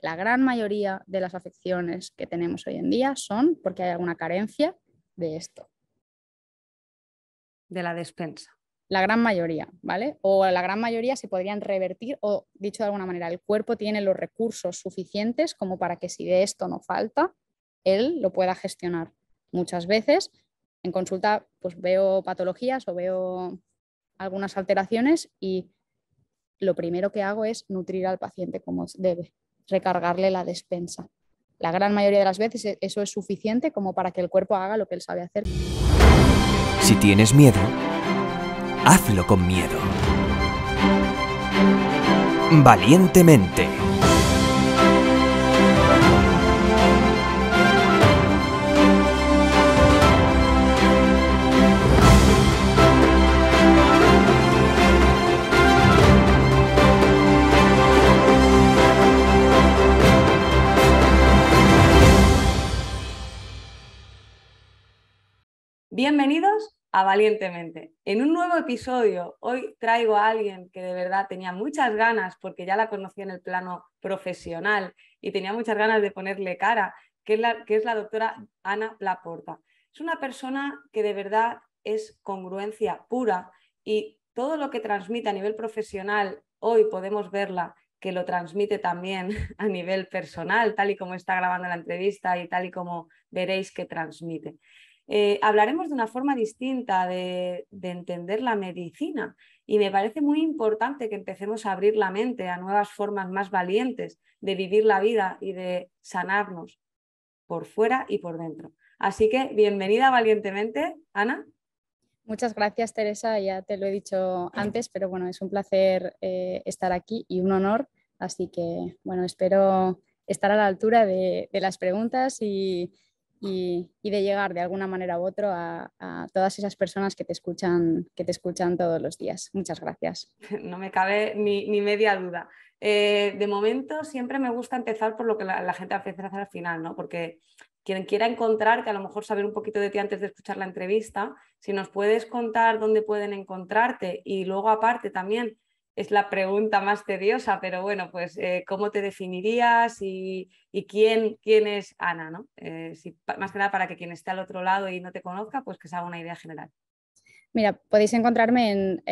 la gran mayoría de las afecciones que tenemos hoy en día son porque hay alguna carencia de esto. De la despensa. La gran mayoría, ¿vale? O la gran mayoría se podrían revertir o, dicho de alguna manera, el cuerpo tiene los recursos suficientes como para que si de esto no falta, él lo pueda gestionar. Muchas veces en consulta pues veo patologías o veo algunas alteraciones y lo primero que hago es nutrir al paciente como debe, recargarle la despensa. La gran mayoría de las veces eso es suficiente como para que el cuerpo haga lo que él sabe hacer. Si tienes miedo, hazlo con miedo. Valientemente. Bienvenidos a Valientemente. En un nuevo episodio, hoy traigo a alguien que de verdad tenía muchas ganas, porque ya la conocí en el plano profesional y tenía muchas ganas de ponerle cara, que es la doctora Ana Laporta. Es una persona que de verdad es congruencia pura y todo lo que transmite a nivel profesional, hoy podemos verla que lo transmite también a nivel personal, tal y como está grabando la entrevista y tal y como veréis que transmite. Hablaremos de una forma distinta de entender la medicina y me parece muy importante que empecemos a abrir la mente a nuevas formas más valientes de vivir la vida y de sanarnos por fuera y por dentro. Así que bienvenida valientemente, Ana. Muchas gracias, Teresa, ya te lo he dicho antes, pero bueno, es un placer estar aquí y un honor, así que bueno, espero estar a la altura de las preguntas y de llegar de alguna manera u otra a todas esas personas que te escuchan todos los días. Muchas gracias. No me cabe ni media duda. De momento siempre me gusta empezar por lo que la gente empieza a hacer al final, ¿no? Porque quien quiera encontrarte, a lo mejor saber un poquito de ti antes de escuchar la entrevista, si nos puedes contar dónde pueden encontrarte y luego aparte también es la pregunta más tediosa, pero bueno, pues ¿cómo te definirías y quién es Ana, ¿no? Más que nada para que quien esté al otro lado y no te conozca, pues que se haga una idea general. Mira, podéis encontrarme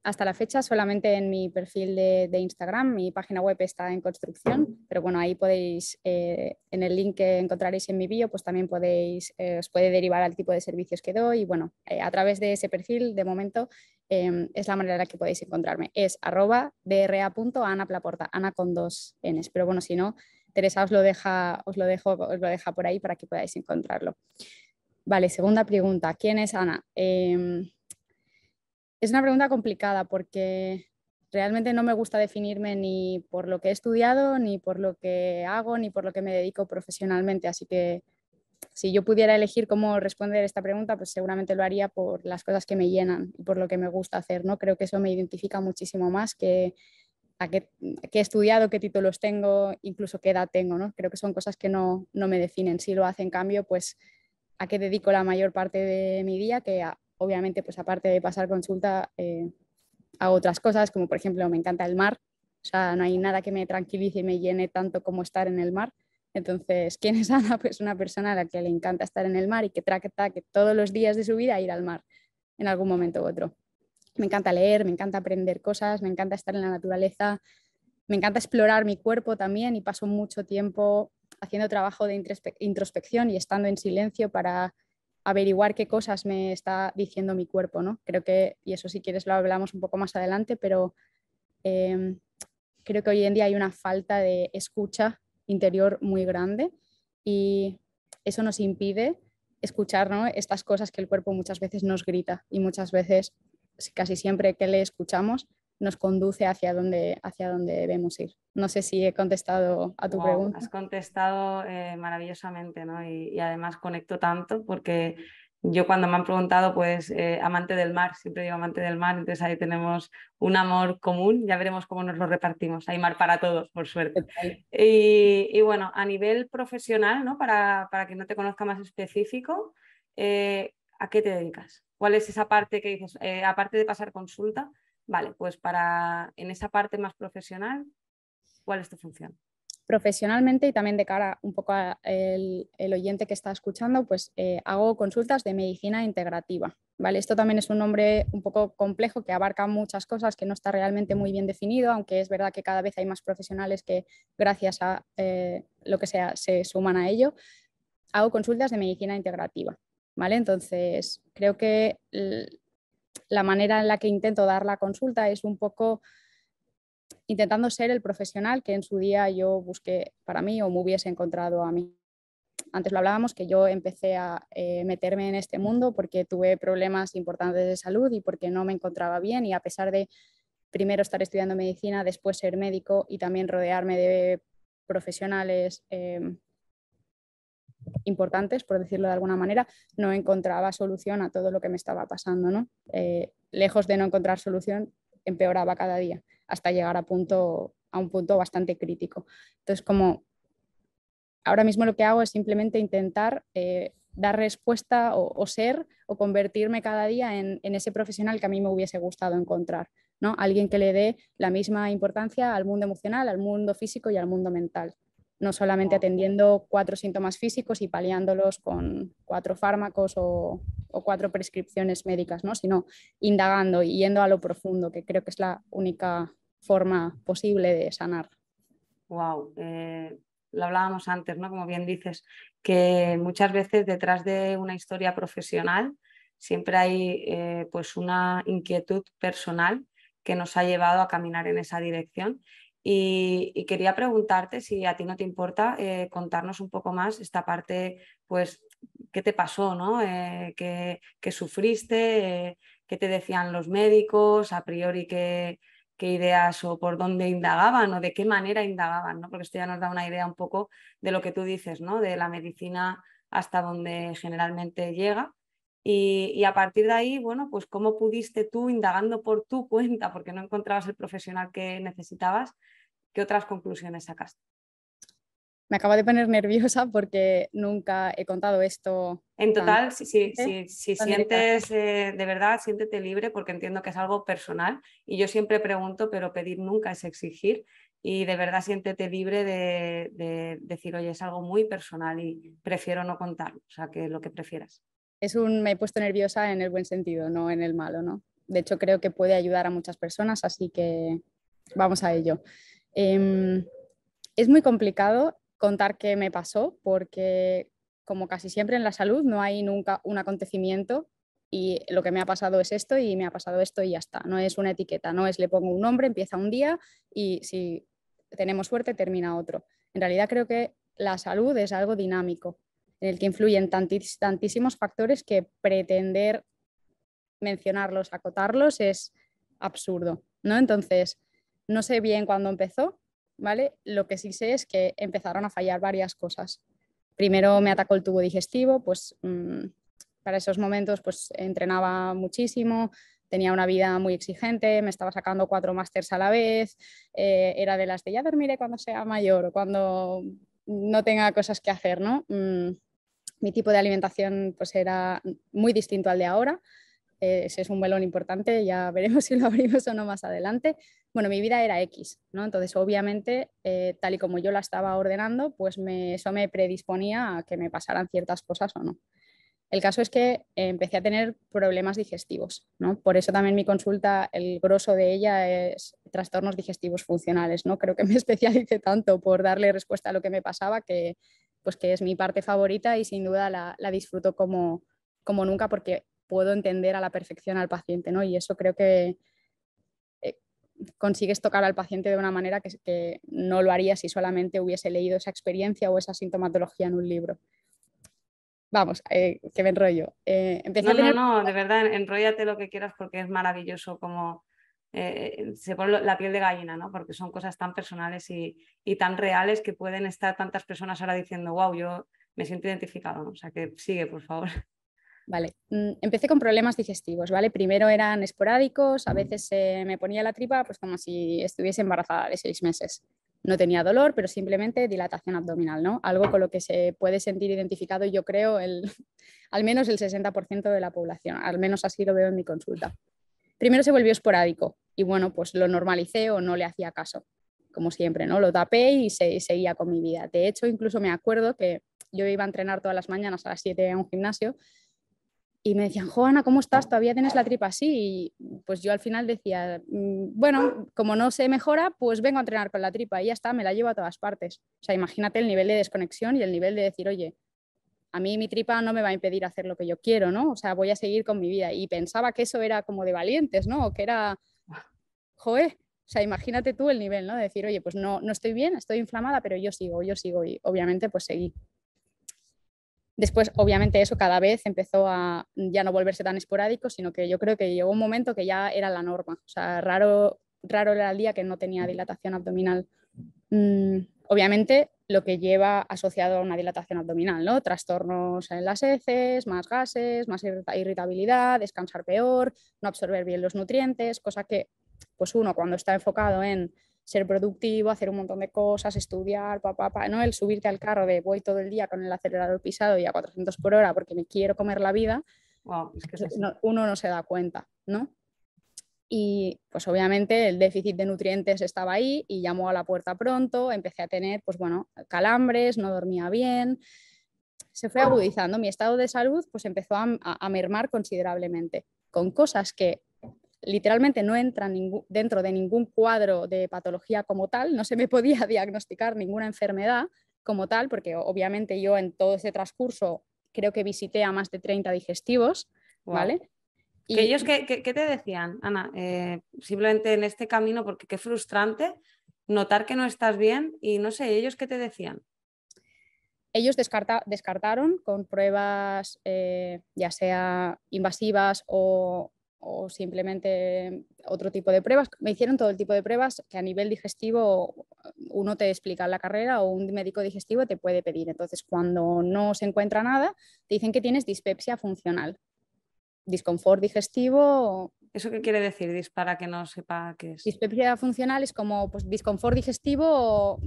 hasta la fecha solamente en mi perfil de Instagram. Mi página web está en construcción, pero bueno, ahí podéis, en el link que encontraréis en mi bio, pues también os puede derivar al tipo de servicios que doy. Y bueno, a través de ese perfil, de momento, es la manera en la que podéis encontrarme. Es @dra.anaplaporta, Ana con 2 Ns. Pero bueno, si no, Teresa os lo deja por ahí para que podáis encontrarlo. Vale, segunda pregunta. ¿Quién es Ana? Es una pregunta complicada porque realmente no me gusta definirme ni por lo que he estudiado, ni por lo que hago, ni por lo que me dedico profesionalmente. Así que si yo pudiera elegir cómo responder esta pregunta, pues seguramente lo haría por las cosas que me llenan y por lo que me gusta hacer, ¿no? Creo que eso me identifica muchísimo más que a qué he estudiado, qué títulos tengo, incluso qué edad tengo, ¿no? Creo que son cosas que no me definen. Si lo hace, en cambio, pues a qué dedico la mayor parte de mi día, que obviamente, pues aparte de pasar consulta, hago otras cosas, como por ejemplo me encanta el mar, o sea, no hay nada que me tranquilice y me llene tanto como estar en el mar. Entonces, ¿quién es Ana? Pues una persona a la que le encanta estar en el mar y que trata que todos los días de su vida ir al mar en algún momento u otro. Me encanta leer, me encanta aprender cosas, me encanta estar en la naturaleza, me encanta explorar mi cuerpo también y paso mucho tiempo haciendo trabajo de introspección y estando en silencio para averiguar qué cosas me está diciendo mi cuerpo, ¿no? Creo que, y eso si quieres lo hablamos un poco más adelante, pero creo que hoy en día hay una falta de escucha interior muy grande y eso nos impide escuchar, ¿no?, estas cosas que el cuerpo muchas veces nos grita y muchas veces, casi siempre que le escuchamos, nos conduce hacia donde debemos ir. No sé si he contestado a tu pregunta. Has contestado maravillosamente, ¿no? Y además conecto tanto porque yo cuando me han preguntado, pues amante del mar, siempre digo amante del mar, entonces ahí tenemos un amor común, ya veremos cómo nos lo repartimos, hay mar para todos, por suerte. Y bueno, a nivel profesional, ¿no? Para que no te conozca más específico, ¿a qué te dedicas? ¿Cuál es esa parte que dices, aparte de pasar consulta? Vale, pues en esa parte más profesional, ¿cuál es tu función? Profesionalmente y también de cara un poco al el oyente que está escuchando, pues hago consultas de medicina integrativa, ¿vale? Esto también es un nombre un poco complejo que abarca muchas cosas, que no está realmente muy bien definido, aunque es verdad que cada vez hay más profesionales que gracias a lo que sea se suman a ello. Hago consultas de medicina integrativa, ¿vale? Entonces creo que la manera en la que intento dar la consulta es un poco intentando ser el profesional que en su día yo busqué para mí o me hubiese encontrado a mí. Antes lo hablábamos, que yo empecé a meterme en este mundo porque tuve problemas importantes de salud y porque no me encontraba bien, y a pesar de primero estar estudiando medicina, después ser médico y también rodearme de profesionales importantes, por decirlo de alguna manera, no encontraba solución a todo lo que me estaba pasando, ¿no? Lejos de no encontrar solución, empeoraba cada día hasta llegar a un punto bastante crítico. Entonces, como ahora mismo lo que hago es simplemente intentar dar respuesta o ser o convertirme cada día en ese profesional que a mí me hubiese gustado encontrar, ¿no? Alguien que le dé la misma importancia al mundo emocional, al mundo físico y al mundo mental. No solamente atendiendo 4 síntomas físicos y paliándolos con 4 fármacos o 4 prescripciones médicas, ¿no? Sino indagando y yendo a lo profundo, que creo que es la única forma posible de sanar. Wow, lo hablábamos antes, ¿no? Como bien dices, que muchas veces detrás de una historia profesional siempre hay pues una inquietud personal que nos ha llevado a caminar en esa dirección. Y quería preguntarte si a ti no te importa contarnos un poco más esta parte, pues, ¿qué te pasó, ¿no? ¿Qué sufriste? ¿Qué te decían los médicos? A priori, qué ideas o por dónde indagaban o de qué manera indagaban, ¿no? Porque esto ya nos da una idea un poco de lo que tú dices, ¿no? De la medicina hasta donde generalmente llega. Y a partir de ahí, bueno, pues cómo pudiste tú, indagando por tu cuenta, porque no encontrabas el profesional que necesitabas, ¿qué otras conclusiones sacaste? Me acabo de poner nerviosa porque nunca he contado esto En tan, total, si tan directamente. sientes de verdad, siéntete libre porque entiendo que es algo personal y yo siempre pregunto, pero pedir nunca es exigir, y de verdad siéntete libre de decir, oye, es algo muy personal y prefiero no contarlo, o sea, que lo que prefieras. Me he puesto nerviosa en el buen sentido, no en el malo, ¿no? De hecho, creo que puede ayudar a muchas personas, así que vamos a ello. Es muy complicado contar qué me pasó porque, como casi siempre en la salud, no hay nunca un acontecimiento y lo que me ha pasado es esto y me ha pasado esto y ya está. No es una etiqueta, no es le pongo un nombre, empieza un día y si tenemos suerte termina otro. En realidad creo que la salud es algo dinámico en el que influyen tantísimos factores que pretender mencionarlos, acotarlos es absurdo, ¿no? Entonces, no sé bien cuándo empezó, ¿vale? Lo que sí sé es que empezaron a fallar varias cosas. Primero me atacó el tubo digestivo, pues para esos momentos pues entrenaba muchísimo, tenía una vida muy exigente, me estaba sacando 4 másters a la vez, era de las de ya dormiré cuando sea mayor o cuando no tenga cosas que hacer, ¿no? Mi tipo de alimentación pues era muy distinto al de ahora. Ese es un melón importante, ya veremos si lo abrimos o no más adelante. Bueno, mi vida era X, ¿no? Entonces, obviamente, tal y como yo la estaba ordenando, pues eso me predisponía a que me pasaran ciertas cosas o no. El caso es que empecé a tener problemas digestivos, ¿no? Por eso también mi consulta, el grosso de ella es trastornos digestivos funcionales, ¿no? Creo que me especialicé tanto por darle respuesta a lo que me pasaba pues que es mi parte favorita y sin duda la disfruto como nunca porque puedo entender a la perfección al paciente, ¿no? Y eso creo que consigues tocar al paciente de una manera que no lo haría si solamente hubiese leído esa experiencia o esa sintomatología en un libro. Vamos, que me enrollo. Empecé No, a no, tener... no, de verdad, enróllate lo que quieras porque es maravilloso como se pone la piel de gallina, ¿no? Porque son cosas tan personales y tan reales que pueden estar tantas personas ahora diciendo, wow, yo me siento identificado, ¿no? O sea, que sigue, por favor. Vale, empecé con problemas digestivos, ¿vale? Primero eran esporádicos, a veces me ponía la tripa pues como si estuviese embarazada de 6 meses. No tenía dolor, pero simplemente dilatación abdominal, ¿no? Algo con lo que se puede sentir identificado, yo creo, al menos el 60% de la población, al menos así lo veo en mi consulta. Primero se volvió esporádico y bueno, pues lo normalicé o no le hacía caso. como siempre, ¿no? Lo tapé y seguía con mi vida. De hecho, incluso me acuerdo que yo iba a entrenar todas las mañanas a las 7 a un gimnasio y me decían, Joana, ¿cómo estás? ¿Todavía tienes la tripa así? Y pues yo al final decía, bueno, como no se mejora, pues vengo a entrenar con la tripa y ya está, me la llevo a todas partes. O sea, imagínate el nivel de desconexión y el nivel de decir, oye, a mí mi tripa no me va a impedir hacer lo que yo quiero, ¿no? O sea, voy a seguir con mi vida. Y pensaba que eso era como de valientes, ¿no? O que era, joder, o sea, imagínate tú el nivel, ¿no? De decir, oye, pues no estoy bien, estoy inflamada, pero yo sigo. Y obviamente pues seguí. Después, obviamente, eso cada vez empezó a ya no volverse tan esporádico, sino que yo creo que llegó un momento que ya era la norma. O sea, raro era el día que no tenía dilatación abdominal. Obviamente, lo que lleva asociado a una dilatación abdominal, ¿no? Trastornos en las heces, más gases, más irritabilidad, descansar peor, no absorber bien los nutrientes, cosa que, pues uno, cuando está enfocado en ser productivo, hacer un montón de cosas, estudiar, ¿no? El subirte al carro de voy todo el día con el acelerador pisado y a 400 por hora porque me quiero comer la vida, Wow, es que es así. uno no se da cuenta, ¿no? Y pues obviamente el déficit de nutrientes estaba ahí y llamó a la puerta pronto, empecé a tener, pues bueno, calambres, no dormía bien, se fue agudizando, mi estado de salud pues empezó a mermar considerablemente, con cosas que literalmente no entran dentro de ningún cuadro de patología como tal, no se me podía diagnosticar ninguna enfermedad como tal, porque obviamente yo en todo ese transcurso creo que visité a más de 30 digestivos, Wow. ¿vale? ¿Que ellos qué te decían, Ana? Simplemente en este camino, porque qué frustrante notar que no estás bien y no sé, ¿ellos qué te decían? Ellos descartaron con pruebas ya sea invasivas o simplemente otro tipo de pruebas. Me hicieron todo el tipo de pruebas que a nivel digestivo uno te explica en la carrera o un médico digestivo te puede pedir. Entonces, cuando no se encuentra nada, te dicen que tienes dispepsia funcional. Disconfort digestivo. ¿Eso qué quiere decir? Para que no sepa qué es. Dispepsia funcional es como pues, disconfort digestivo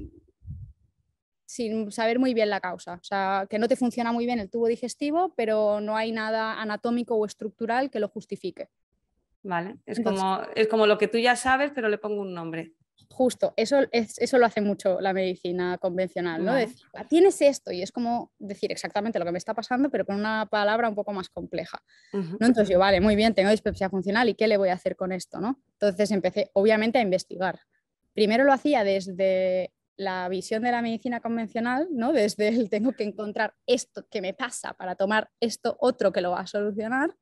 sin saber muy bien la causa. O sea, que no te funciona muy bien el tubo digestivo, pero no hay nada anatómico o estructural que lo justifique. Vale, Entonces, es como lo que tú ya sabes, pero le pongo un nombre. justo, eso lo hace mucho la medicina convencional, ¿no? Vale. Decir, tienes esto y es como decir exactamente lo que me está pasando, pero con una palabra un poco más compleja. Uh-huh. ¿No? Entonces yo, vale, muy bien, tengo dispepsia funcional y ¿qué le voy a hacer con esto? ¿No? Entonces empecé, obviamente, a investigar. Primero lo hacía desde la visión de la medicina convencional, ¿no? Desde el tengo que encontrar esto que me pasa para tomar esto otro que lo va a solucionar,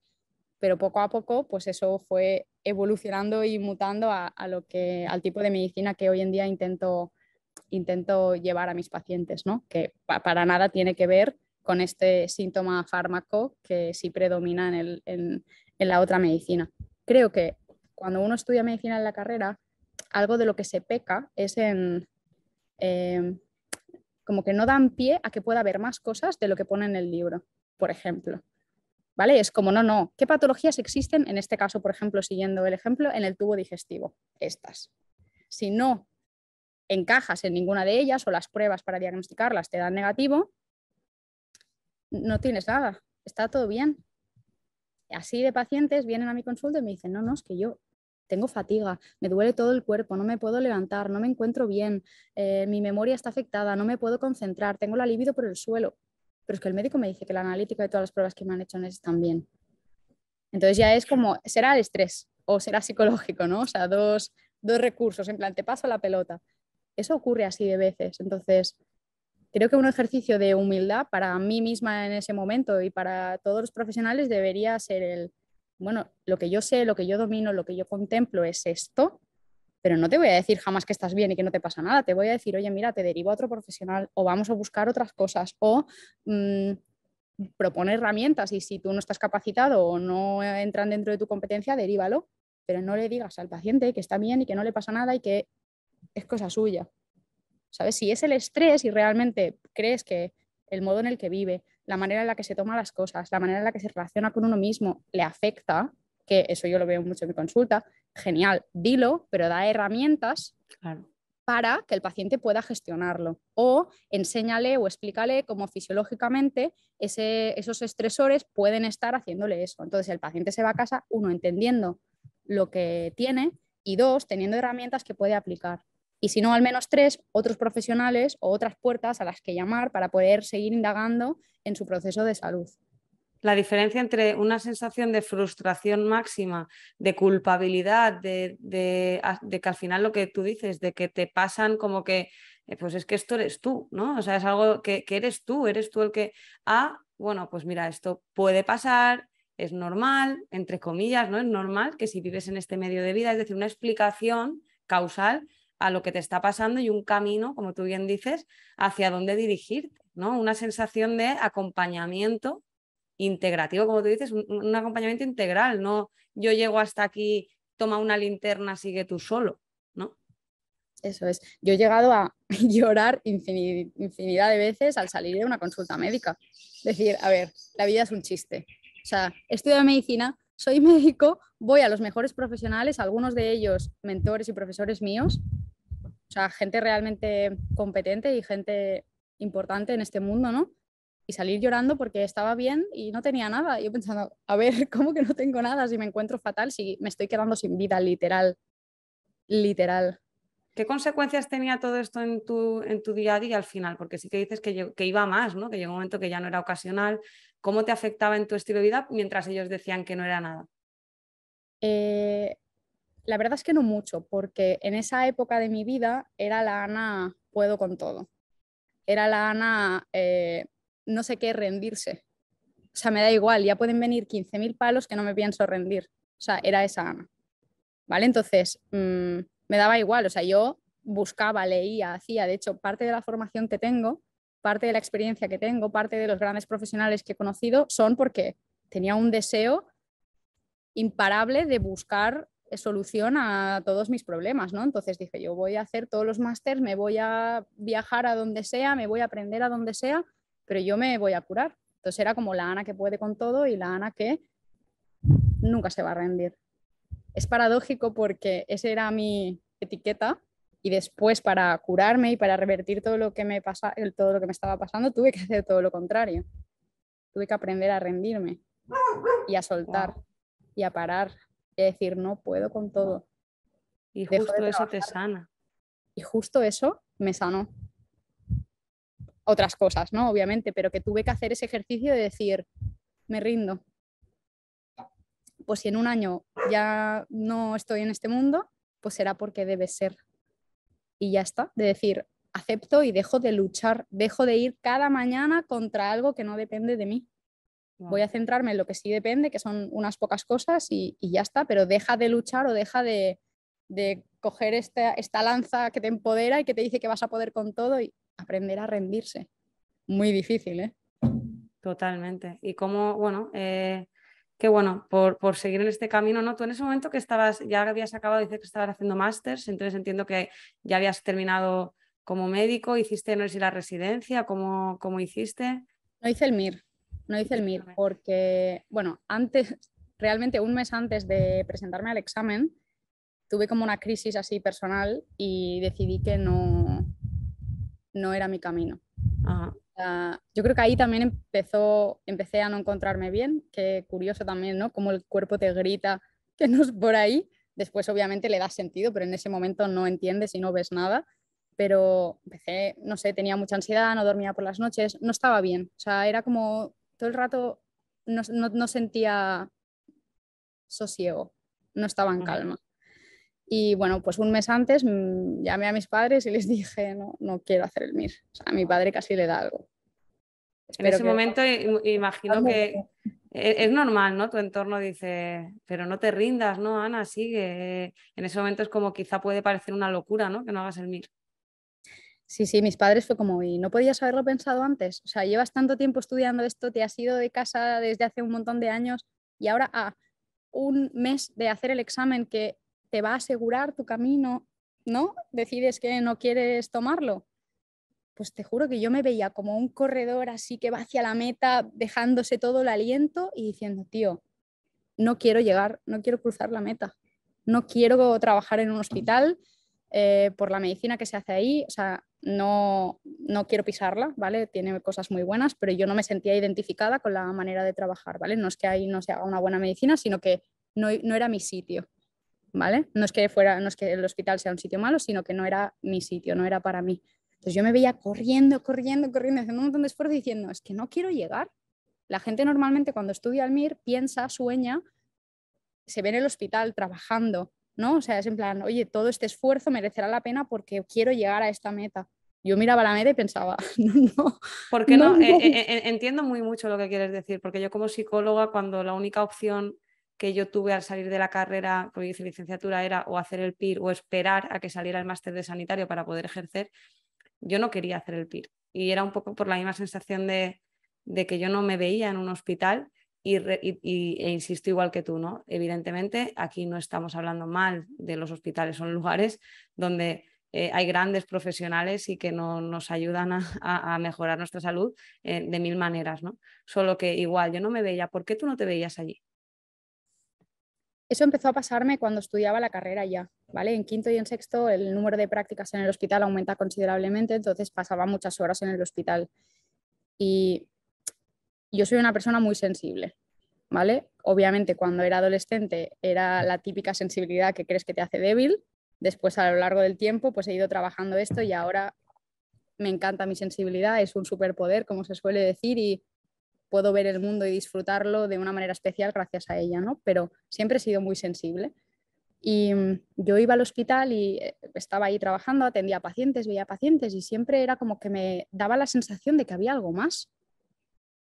pero poco a poco pues eso fue evolucionando y mutando al tipo de medicina que hoy en día intento llevar a mis pacientes, ¿no? Que para nada tiene que ver con este síntoma fármaco que sí predomina en la otra medicina. Creo que cuando uno estudia medicina en la carrera, algo de lo que se peca es en como que no dan pie a que pueda haber más cosas de lo que pone en el libro, por ejemplo. ¿Vale? Es como, no, ¿qué patologías existen? En este caso, por ejemplo, siguiendo el ejemplo, en el tubo digestivo. Estas. Si no encajas en ninguna de ellas o las pruebas para diagnosticarlas te dan negativo, no tienes nada, está todo bien. Así de pacientes vienen a mi consulta y me dicen, no, es que yo tengo fatiga, me duele todo el cuerpo, no me puedo levantar, no me encuentro bien, mi memoria está afectada, no me puedo concentrar, tengo la libido por el suelo. Pero es que el médico me dice que la analítica de todas las pruebas que me han hecho están bien. Entonces ya es como, será el estrés o será psicológico, ¿no? O sea, dos recursos, en plan, te paso la pelota. Eso ocurre así de veces. Entonces, creo que un ejercicio de humildad para mí misma en ese momento y para todos los profesionales debería ser bueno, lo que yo sé, lo que yo domino, lo que yo contemplo es esto, pero no te voy a decir jamás que estás bien y que no te pasa nada. Te voy a decir, oye, mira, te derivo a otro profesional o vamos a buscar otras cosas o proponer herramientas y si tú no estás capacitado o no entran dentro de tu competencia, derívalo, pero no le digas al paciente que está bien y que no le pasa nada y que es cosa suya. ¿Sabes? Si es el estrés y realmente crees que el modo en el que vive, la manera en la que se toma las cosas, la manera en la que se relaciona con uno mismo le afecta, que eso yo lo veo mucho en mi consulta, genial, dilo, pero da herramientas para que el paciente pueda gestionarlo. O enséñale o explícale cómo fisiológicamente esos estresores pueden estar haciéndole eso. Entonces el paciente se va a casa, 1, entendiendo lo que tiene y 2, teniendo herramientas que puede aplicar. y si no, al menos 3 otros profesionales o otras puertas a las que llamar para poder seguir indagando en su proceso de salud. La diferencia entre una sensación de frustración máxima, de culpabilidad, de que al final lo que tú dices, de que te pasan como que, pues es que esto eres tú, ¿no? O sea, es algo que eres tú el que, bueno, pues mira, esto puede pasar, es normal, entre comillas, ¿no? Es normal que si vives en este medio de vida, es decir, una explicación causal a lo que te está pasando y un camino, como tú bien dices, hacia dónde dirigirte, ¿no? Una sensación de acompañamiento integrativo, como tú dices, un acompañamiento integral, no yo llego hasta aquí, toma una linterna, sigue tú solo, ¿no? Eso es. Yo he llegado a llorar infinidad de veces al salir de una consulta médica. Decir, a ver, la vida es un chiste. O sea, estudio medicina, soy médico, voy a los mejores profesionales, algunos de ellos mentores y profesores míos, o sea, gente realmente competente y gente importante en este mundo, ¿no? Y salir llorando porque estaba bien y no tenía nada. Y yo pensando, a ver, ¿cómo que no tengo nada si me encuentro fatal, si me estoy quedando sin vida, literal, literal? ¿Qué consecuencias tenía todo esto en tu día a día al final? Porque sí que dices que iba más, ¿no? Que llegó un momento que ya no era ocasional. ¿Cómo te afectaba en tu estilo de vida mientras ellos decían que no era nada? La verdad es que no mucho, porque en esa época de mi vida era la Ana puedo con todo. Era la Ana no sé qué rendirse. O sea, me da igual, ya pueden venir 15.000 palos que no me pienso rendir. O sea, era esa Ana. ¿Vale? Entonces, me daba igual. O sea, yo buscaba, leía, hacía. De hecho, parte de la formación que tengo, parte de la experiencia que tengo, parte de los grandes profesionales que he conocido son porque tenía un deseo imparable de buscar solución a todos mis problemas, ¿no? Entonces dije, yo voy a hacer todos los másters, me voy a viajar a donde sea, me voy a aprender a donde sea, pero yo me voy a curar. Entonces era como la Ana que puede con todo y la Ana que nunca se va a rendir. Es paradójico porque esa era mi etiqueta y después para curarme y para revertir todo lo que me todo lo que me estaba pasando, tuve que hacer todo lo contrario. Tuve que aprender a rendirme y a soltar. Wow. Y a parar y a decir, no puedo con todo. Y Dejo de justo eso te trabajar. sana. Y justo eso me sanó. Otras cosas, ¿no? Obviamente, pero que tuve que hacer ese ejercicio de decir, me rindo. Pues si en un año ya no estoy en este mundo, pues será porque debe ser. Y ya está, de decir, acepto y dejo de luchar, dejo de ir cada mañana contra algo que no depende de mí. Wow. Voy a centrarme en lo que sí depende, que son unas pocas cosas y ya está, pero deja de luchar o deja de coger esta lanza que te empodera y que te dice que vas a poder con todo y aprender a rendirse. Muy difícil, ¿eh? Totalmente. Y cómo, bueno, qué bueno, por seguir en este camino, ¿no? Tú en ese momento que ya habías acabado, dices que estabas haciendo másters, entonces entiendo que ya habías terminado como médico, hiciste, no sé si la residencia, ¿cómo hiciste? No hice el MIR, no hice el MIR porque, bueno, antes, realmente un mes antes de presentarme al examen, tuve como una crisis así personal y decidí que no era mi camino. Ajá. Yo creo que ahí también empecé a no encontrarme bien, que curioso también, ¿no? Como el cuerpo te grita que no es por ahí. Después obviamente le das sentido, pero en ese momento no entiendes y no ves nada. Pero empecé, no sé, tenía mucha ansiedad, no dormía por las noches, no estaba bien. O sea, era como todo el rato no sentía sosiego, no estaba en calma. Y bueno, pues un mes antes llamé a mis padres y les dije, no quiero hacer el MIR. O sea, a mi padre casi le da algo. En ese momento imagino que es normal, ¿no? Tu entorno dice, pero no te rindas, ¿no, Ana? Sigue. En ese momento es como quizá puede parecer una locura, ¿no? Que no hagas el MIR. Sí, mis padres fue como, ¿y no podías haberlo pensado antes? O sea, llevas tanto tiempo estudiando esto, te has ido de casa desde hace un montón de años y ahora a un mes de hacer el examen que te va a asegurar tu camino, ¿no? Decides que no quieres tomarlo. Pues te juro que yo me veía como un corredor así que va hacia la meta, dejándose todo el aliento y diciendo, tío, no quiero llegar, no quiero cruzar la meta, no quiero trabajar en un hospital por la medicina que se hace ahí, o sea, no quiero pisarla, ¿vale? Tiene cosas muy buenas, pero yo no me sentía identificada con la manera de trabajar, ¿vale? No es que ahí no se haga una buena medicina, sino que no era mi sitio. ¿vale? No es que el hospital sea un sitio malo, sino que no era mi sitio, no era para mí. Entonces yo me veía corriendo, haciendo un montón de esfuerzo diciendo, es que no quiero llegar. La gente normalmente cuando estudia al MIR piensa, sueña, se ve en el hospital trabajando, ¿no? O sea, es en plan, oye, todo este esfuerzo merecerá la pena porque quiero llegar a esta meta. Yo miraba la meta y pensaba, no, ¿Por qué no, no? no. Entiendo muy mucho lo que quieres decir, porque yo como psicóloga, cuando la única opción que yo tuve al salir de la carrera, porque hice licenciatura, era o hacer el PIR o esperar a que saliera el máster de sanitario para poder ejercer, yo no quería hacer el PIR. Y era un poco por la misma sensación de que yo no me veía en un hospital e insisto igual que tú, ¿no? Evidentemente, aquí no estamos hablando mal de los hospitales, son lugares donde hay grandes profesionales y que nos ayudan a mejorar nuestra salud de mil maneras, ¿no? Solo que igual yo no me veía. ¿Por qué tú no te veías allí? Eso empezó a pasarme cuando estudiaba la carrera ya, ¿vale? En quinto y en sexto el número de prácticas en el hospital aumenta considerablemente, entonces pasaba muchas horas en el hospital. Y yo soy una persona muy sensible, ¿vale? Obviamente cuando era adolescente era la típica sensibilidad que crees que te hace débil. Después a lo largo del tiempo pues he ido trabajando esto y ahora me encanta mi sensibilidad, es un superpoder, como se suele decir, y puedo ver el mundo y disfrutarlo de una manera especial gracias a ella, ¿no? Pero siempre he sido muy sensible. Y yo iba al hospital y estaba ahí trabajando, atendía a pacientes, veía pacientes y siempre era como que me daba la sensación de que había algo más.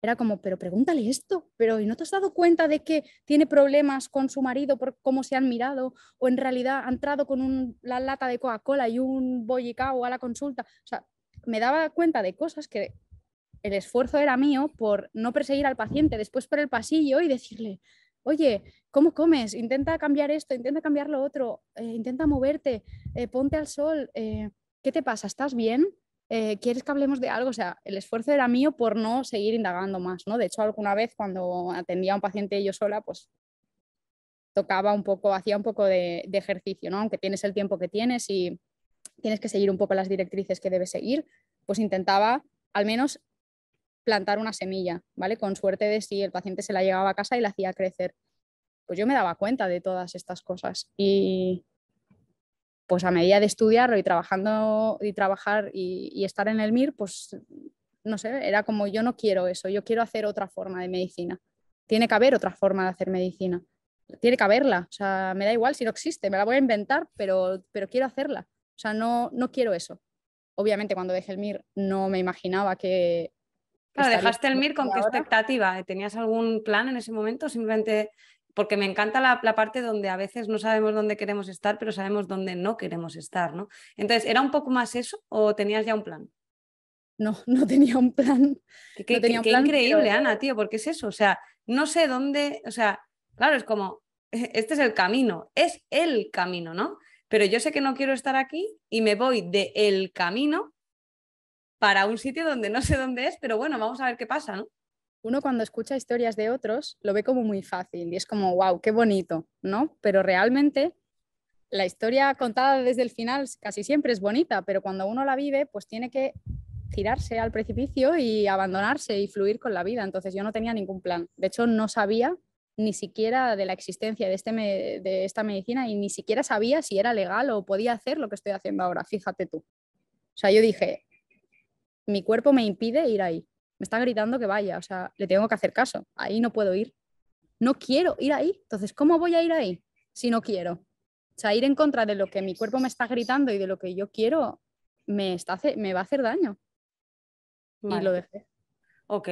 Era como, pero pregúntale esto, pero ¿y no te has dado cuenta de que tiene problemas con su marido por cómo se han mirado? O en realidad ha entrado con la lata de Coca-Cola y un bollicao a la consulta. O sea, me daba cuenta de cosas que el esfuerzo era mío por no perseguir al paciente después por el pasillo y decirle, oye, ¿cómo comes? Intenta cambiar esto, intenta cambiar lo otro, intenta moverte, ponte al sol, ¿qué te pasa? ¿Estás bien? ¿Quieres que hablemos de algo? O sea, el esfuerzo era mío por no seguir indagando más, ¿no? De hecho, alguna vez cuando atendía a un paciente yo sola, pues tocaba un poco, hacía un poco de ejercicio, ¿no? Aunque tienes el tiempo que tienes y tienes que seguir un poco las directrices que debes seguir, pues intentaba al menos plantar una semilla, ¿vale? Con suerte de si el paciente se la llevaba a casa y la hacía crecer. Pues yo me daba cuenta de todas estas cosas y pues a medida de estudiarlo y trabajando y trabajar y estar en el MIR, pues no sé, era como yo no quiero eso, yo quiero hacer otra forma de medicina. Tiene que haber otra forma de hacer medicina. Tiene que haberla, o sea, me da igual si no existe, me la voy a inventar, pero quiero hacerla. O sea, no quiero eso. Obviamente cuando dejé el MIR no me imaginaba que Claro, estaría ¿dejaste el MIR con qué ahora. expectativa? ¿Tenías algún plan en ese momento? Simplemente porque me encanta la parte donde a veces no sabemos dónde queremos estar, pero sabemos dónde no queremos estar, ¿no? Entonces, ¿era un poco más eso o tenías ya un plan? No tenía un plan, no tenía un Qué plan, increíble, pero Ana, tío, porque es eso, o sea, no sé dónde, o sea, claro, es como, este es el camino, es el camino, ¿no? Pero yo sé que no quiero estar aquí y me voy de el camino para un sitio donde no sé dónde es, pero bueno, vamos a ver qué pasa, ¿no? uno cuando escucha historias de otros lo ve como muy fácil y es como, wow, qué bonito, ¿no? Pero realmente la historia contada desde el final casi siempre es bonita, pero cuando uno la vive, pues tiene que tirarse al precipicio y abandonarse y fluir con la vida. Entonces yo no tenía ningún plan. De hecho, no sabía ni siquiera de la existencia de esta medicina y ni siquiera sabía si era legal o podía hacer lo que estoy haciendo ahora, fíjate tú. O sea, yo dije, mi cuerpo me impide ir ahí. Me está gritando que vaya, o sea, le tengo que hacer caso. Ahí no puedo ir. No quiero ir ahí. Entonces, ¿cómo voy a ir ahí si no quiero? O sea, ir en contra de lo que mi cuerpo me está gritando y de lo que yo quiero me va a hacer daño. Y lo Vale, dejé. ok.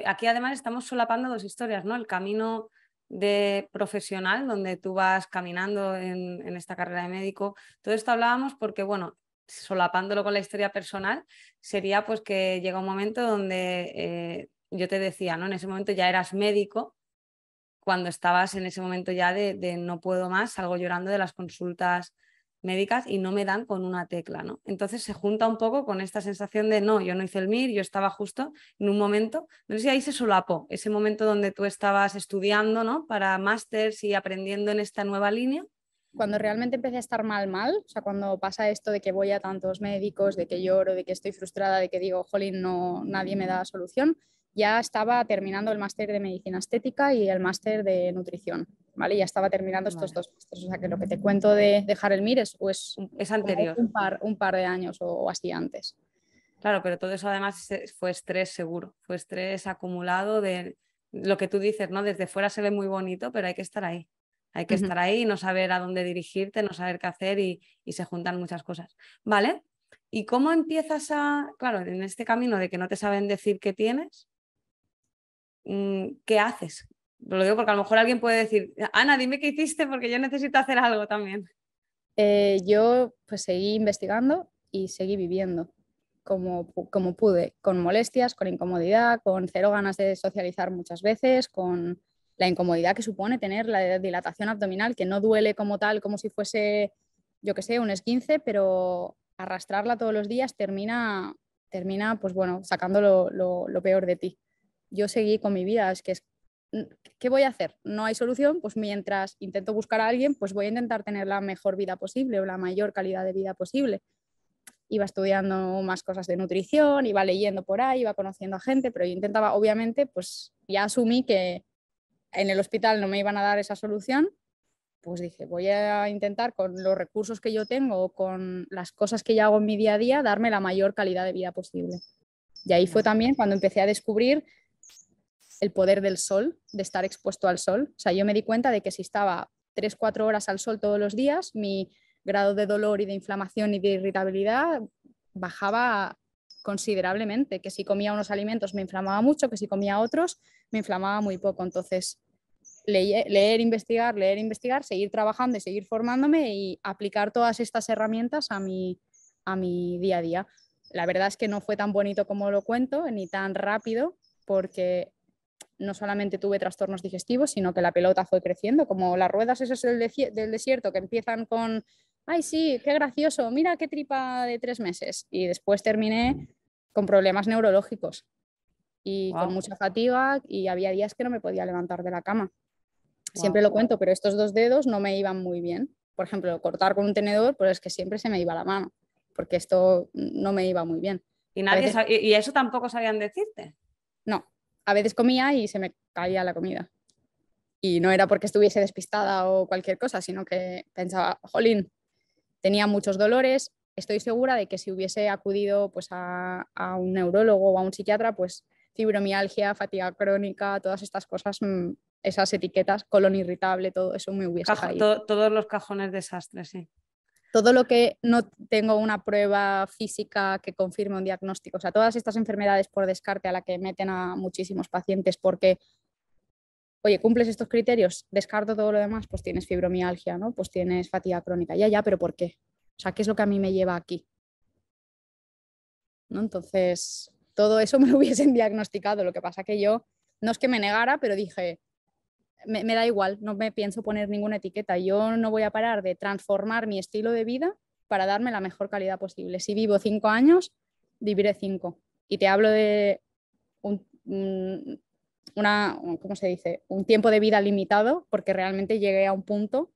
Aquí además estamos solapando dos historias, ¿no? El camino de profesional, donde tú vas caminando en esta carrera de médico. Todo esto hablábamos porque, bueno, solapándolo con la historia personal, sería pues que llega un momento donde yo te decía, ¿no? En ese momento ya eras médico, cuando estabas en ese momento ya de no puedo más, salgo llorando de las consultas médicas y no me dan con una tecla, ¿no? Entonces se junta un poco con esta sensación de no, yo no hice el MIR, yo estaba justo en un momento, no sé si ahí se solapó, ese momento donde tú estabas estudiando, ¿no? Para másters y aprendiendo en esta nueva línea. Cuando realmente empecé a estar mal, o sea, cuando pasa esto de que voy a tantos médicos, de que lloro, de que estoy frustrada, de que digo, jolín, no, nadie me da solución, ya estaba terminando el máster de medicina estética y el máster de nutrición, ¿vale? Ya estaba terminando estos dos másteres, o sea que lo que te cuento de dejar el MIR Es anterior. Un par de años o así antes. Claro, pero todo eso además fue estrés seguro, fue estrés acumulado de lo que tú dices, ¿no? Desde fuera se ve muy bonito, pero hay que estar ahí. Hay que estar ahí y no saber a dónde dirigirte, no saber qué hacer y se juntan muchas cosas. ¿Vale? ¿Y cómo empiezas claro, en este camino de que no te saben decir qué tienes, qué haces? Lo digo porque a lo mejor alguien puede decir, Ana, dime qué hiciste porque yo necesito hacer algo también. Yo pues seguí investigando y seguí viviendo como pude, con molestias, con incomodidad, con cero ganas de socializar muchas veces, con la incomodidad que supone tener la dilatación abdominal, que no duele como tal, como si fuese, yo qué sé, un esguince, pero arrastrarla todos los días termina pues bueno, sacando lo peor de ti. Yo seguí con mi vida, ¿qué voy a hacer? No hay solución, pues mientras intento buscar a alguien, pues voy a intentar tener la mejor vida posible o la mayor calidad de vida posible. Iba estudiando más cosas de nutrición, iba leyendo por ahí, iba conociendo a gente, pero yo intentaba, obviamente, pues ya asumí que en el hospital no me iban a dar esa solución, pues dije, voy a intentar con los recursos que yo tengo, con las cosas que yo hago en mi día a día, darme la mayor calidad de vida posible. Y ahí fue también cuando empecé a descubrir el poder del sol, de estar expuesto al sol. O sea, yo me di cuenta de que si estaba 3-4 horas al sol todos los días, mi grado de dolor y de inflamación y de irritabilidad bajaba considerablemente, que si comía unos alimentos me inflamaba mucho, que si comía otros me inflamaba muy poco. Entonces, leer, investigar, seguir trabajando y seguir formándome y aplicar todas estas herramientas a mi día a día. La verdad es que no fue tan bonito como lo cuento, ni tan rápido, porque no solamente tuve trastornos digestivos, sino que la pelota fue creciendo, como las ruedas esas del desierto que empiezan con, ay sí, qué gracioso, mira qué tripa de 3 meses. Y después terminé con problemas neurológicos y con mucha fatiga y había días que no me podía levantar de la cama. Siempre lo cuento, pero estos 2 dedos no me iban muy bien. Por ejemplo, cortar con un tenedor, pues es que siempre se me iba la mano, porque esto no me iba muy bien. ¿Y eso tampoco sabían decirte? No, a veces comía y se me caía la comida. Y no era porque estuviese despistada o cualquier cosa, sino que pensaba, jolín, tenía muchos dolores. Estoy segura de que si hubiese acudido pues, a un neurólogo o a un psiquiatra, pues fibromialgia, fatiga crónica, todas estas cosas, esas etiquetas, colon irritable, todo eso me hubiese caído. Todos los cajones desastres, sí. Todo lo que no tengo una prueba física que confirme un diagnóstico, o sea, todas estas enfermedades por descarte a la que meten a muchísimos pacientes porque, oye, cumples estos criterios, descarto todo lo demás, pues tienes fibromialgia, ¿no? Pues tienes fatiga crónica, ya, pero ¿por qué? O sea, ¿qué es lo que a mí me lleva aquí? ¿No? Entonces, todo eso me lo hubiesen diagnosticado, lo que pasa que yo, no es que me negara, pero dije, me da igual, no me pienso poner ninguna etiqueta. Yo no voy a parar de transformar mi estilo de vida para darme la mejor calidad posible. Si vivo 5 años, viviré 5. Y te hablo de ¿cómo se dice? Un tiempo de vida limitado, porque realmente llegué a un punto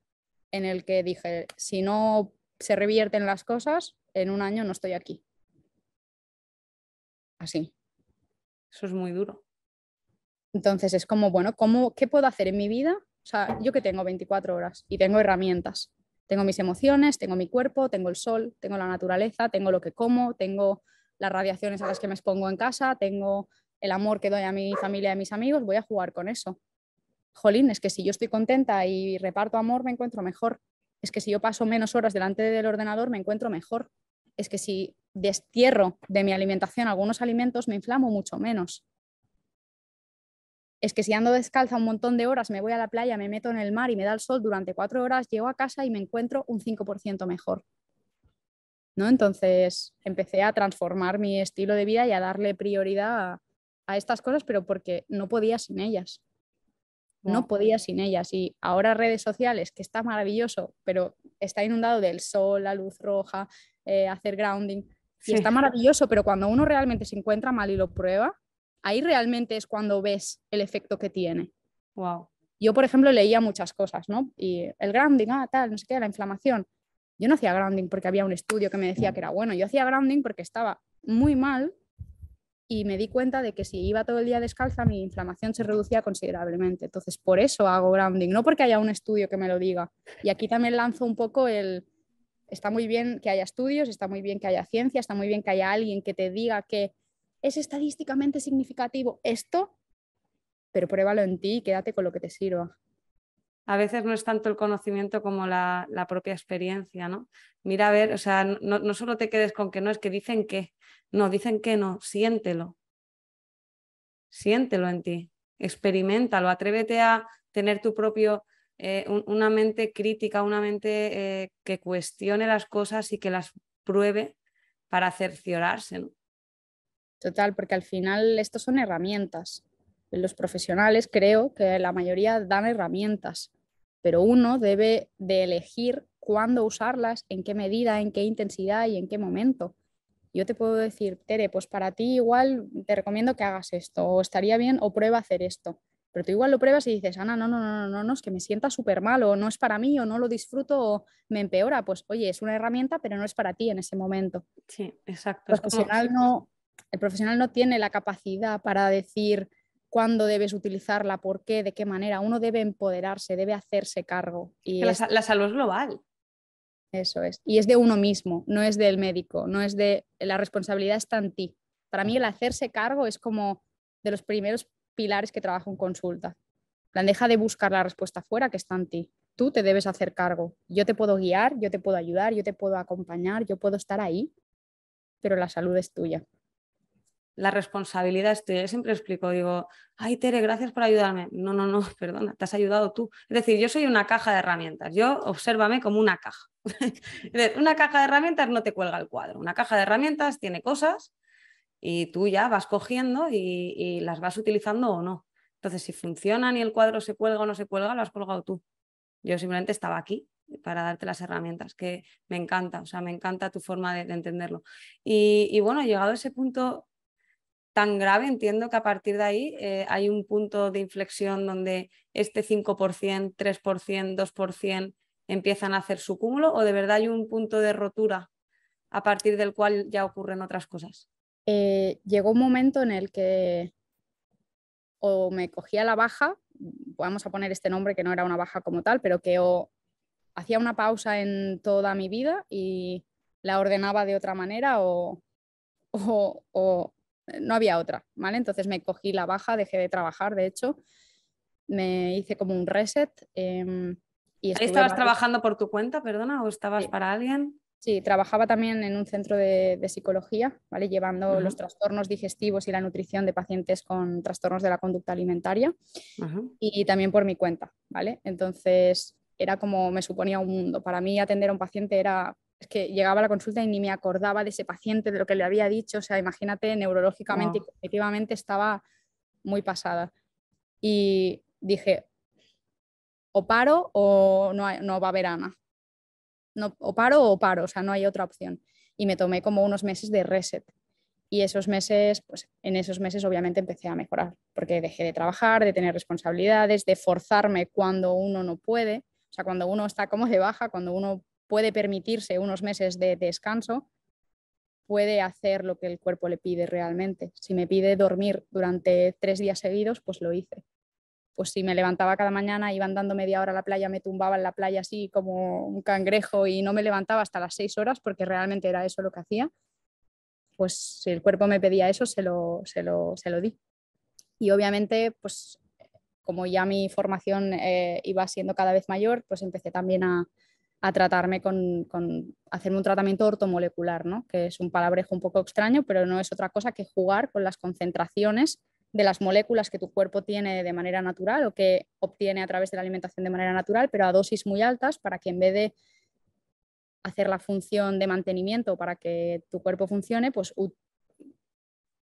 en el que dije, si no se revierten las cosas, en un año no estoy aquí. Así. Eso es muy duro. Entonces es como, bueno, ¿qué puedo hacer en mi vida? O sea, yo que tengo 24 horas y tengo herramientas. Tengo mis emociones, tengo mi cuerpo, tengo el sol, tengo la naturaleza, tengo lo que como, tengo las radiaciones a las que me expongo en casa, tengo el amor que doy a mi familia y a mis amigos, voy a jugar con eso. Jolín, es que si yo estoy contenta y reparto amor, me encuentro mejor. Es que si yo paso menos horas delante del ordenador, me encuentro mejor. Es que si destierro de mi alimentación algunos alimentos, me inflamo mucho menos. Es que si ando descalza un montón de horas, me voy a la playa, me meto en el mar y me da el sol durante 4 horas, llego a casa y me encuentro un 5% mejor. ¿No? Entonces empecé a transformar mi estilo de vida y a darle prioridad a estas cosas, pero porque no podía sin ellas. No podía sin ellas. Y ahora redes sociales, que está maravilloso, pero está inundado del sol, la luz roja, hacer grounding. Sí. Y está maravilloso, pero cuando uno realmente se encuentra mal y lo prueba, ahí realmente es cuando ves el efecto que tiene. Wow. Yo, por ejemplo, leía muchas cosas, ¿no? Y el grounding, tal, no sé qué, la inflamación. Yo no hacía grounding porque había un estudio que me decía que era bueno. Yo hacía grounding porque estaba muy mal y me di cuenta de que si iba todo el día descalza mi inflamación se reducía considerablemente. Entonces, por eso hago grounding, no porque haya un estudio que me lo diga. Y aquí también lanzo un poco está muy bien que haya estudios, está muy bien que haya ciencia, está muy bien que haya alguien que te diga que es estadísticamente significativo esto, pero pruébalo en ti y quédate con lo que te sirva. A veces no es tanto el conocimiento como la propia experiencia, ¿no? Mira, a ver, o sea, no solo te quedes con que no, es que dicen que no, siéntelo en ti, experiméntalo, atrévete a tener tu propio, una mente crítica, una mente que cuestione las cosas y que las pruebe para cerciorarse, ¿no? Total, porque al final estos son herramientas. Los profesionales creo que la mayoría dan herramientas, pero uno debe de elegir cuándo usarlas, en qué medida, en qué intensidad y en qué momento. Yo te puedo decir, Tere, pues para ti igual te recomiendo que hagas esto, o estaría bien, o prueba a hacer esto. Pero tú igual lo pruebas y dices, Ana, no, es que me sienta súper mal, o no es para mí, o no lo disfruto, o me empeora. Pues oye, es una herramienta, pero no es para ti en ese momento. Sí, exacto. El profesional no, el profesional no tiene la capacidad para decir cuándo debes utilizarla, por qué, de qué manera. Uno debe empoderarse, debe hacerse cargo. Y la salud es global. Eso es. Y es de uno mismo, no es del médico, no es de... La responsabilidad está en ti. Para mí el hacerse cargo es como de los primeros pilares que trabajo en consulta. Deja de buscar la respuesta fuera, que está en ti. Tú te debes hacer cargo. Yo te puedo guiar, yo te puedo ayudar, yo te puedo acompañar, yo puedo estar ahí, pero la salud es tuya. La responsabilidad es tuya. Yo siempre explico, digo, ay, Tere, gracias por ayudarme. No, perdona, te has ayudado tú. Es decir, yo soy una caja de herramientas. Yo obsérvame como una caja. Es decir, una caja de herramientas no te cuelga el cuadro. Una caja de herramientas tiene cosas y tú ya vas cogiendo y las vas utilizando o no. Entonces, si funcionan y el cuadro se cuelga o no se cuelga, lo has colgado tú. Yo simplemente estaba aquí para darte las herramientas, que me encanta, o sea, me encanta tu forma de entenderlo. Y bueno, llegado a ese punto tan grave, entiendo que a partir de ahí hay un punto de inflexión donde este 5%, 3%, 2% empiezan a hacer su cúmulo, o de verdad hay un punto de rotura a partir del cual ya ocurren otras cosas. Llegó un momento en el que o me cogía la baja, vamos a poner este nombre que no era una baja como tal, pero que o hacía una pausa en toda mi vida y la ordenaba de otra manera o no había otra, ¿vale? Entonces me cogí la baja, dejé de trabajar, de hecho, me hice como un reset. Y ¿Ahí estabas trabajando por tu cuenta, perdona, o estabas para alguien? Sí, trabajaba también en un centro de psicología, ¿vale? Llevando los trastornos digestivos y la nutrición de pacientes con trastornos de la conducta alimentaria y también por mi cuenta, ¿vale? Entonces era como me suponía un mundo. Para mí atender a un paciente es que llegaba a la consulta y ni me acordaba de ese paciente, de lo que le había dicho. O sea, imagínate, neurológicamente y cognitivamente estaba muy pasada. Y dije, o paro o no va a haber Ana. No, o paro, o sea, no hay otra opción. Y me tomé como unos meses de reset. Y esos meses, pues en esos meses obviamente empecé a mejorar, porque dejé de trabajar, de tener responsabilidades, de forzarme cuando uno no puede, o sea, cuando uno está como de baja, cuando uno puede permitirse unos meses de descanso, puede hacer lo que el cuerpo le pide realmente. Si me pide dormir durante 3 días seguidos, pues lo hice. Pues si me levantaba cada mañana, iba andando media hora a la playa, me tumbaba en la playa así como un cangrejo y no me levantaba hasta las 6 horas porque realmente era eso lo que hacía, pues si el cuerpo me pedía eso, se lo di. Y obviamente, pues como ya mi formación iba siendo cada vez mayor, pues empecé también a tratarme con hacerme un tratamiento ortomolecular, ¿no? Que es un palabrejo un poco extraño, pero no es otra cosa que jugar con las concentraciones de las moléculas que tu cuerpo tiene de manera natural o que obtiene a través de la alimentación de manera natural, pero a dosis muy altas para que en vez de hacer la función de mantenimiento para que tu cuerpo funcione, pues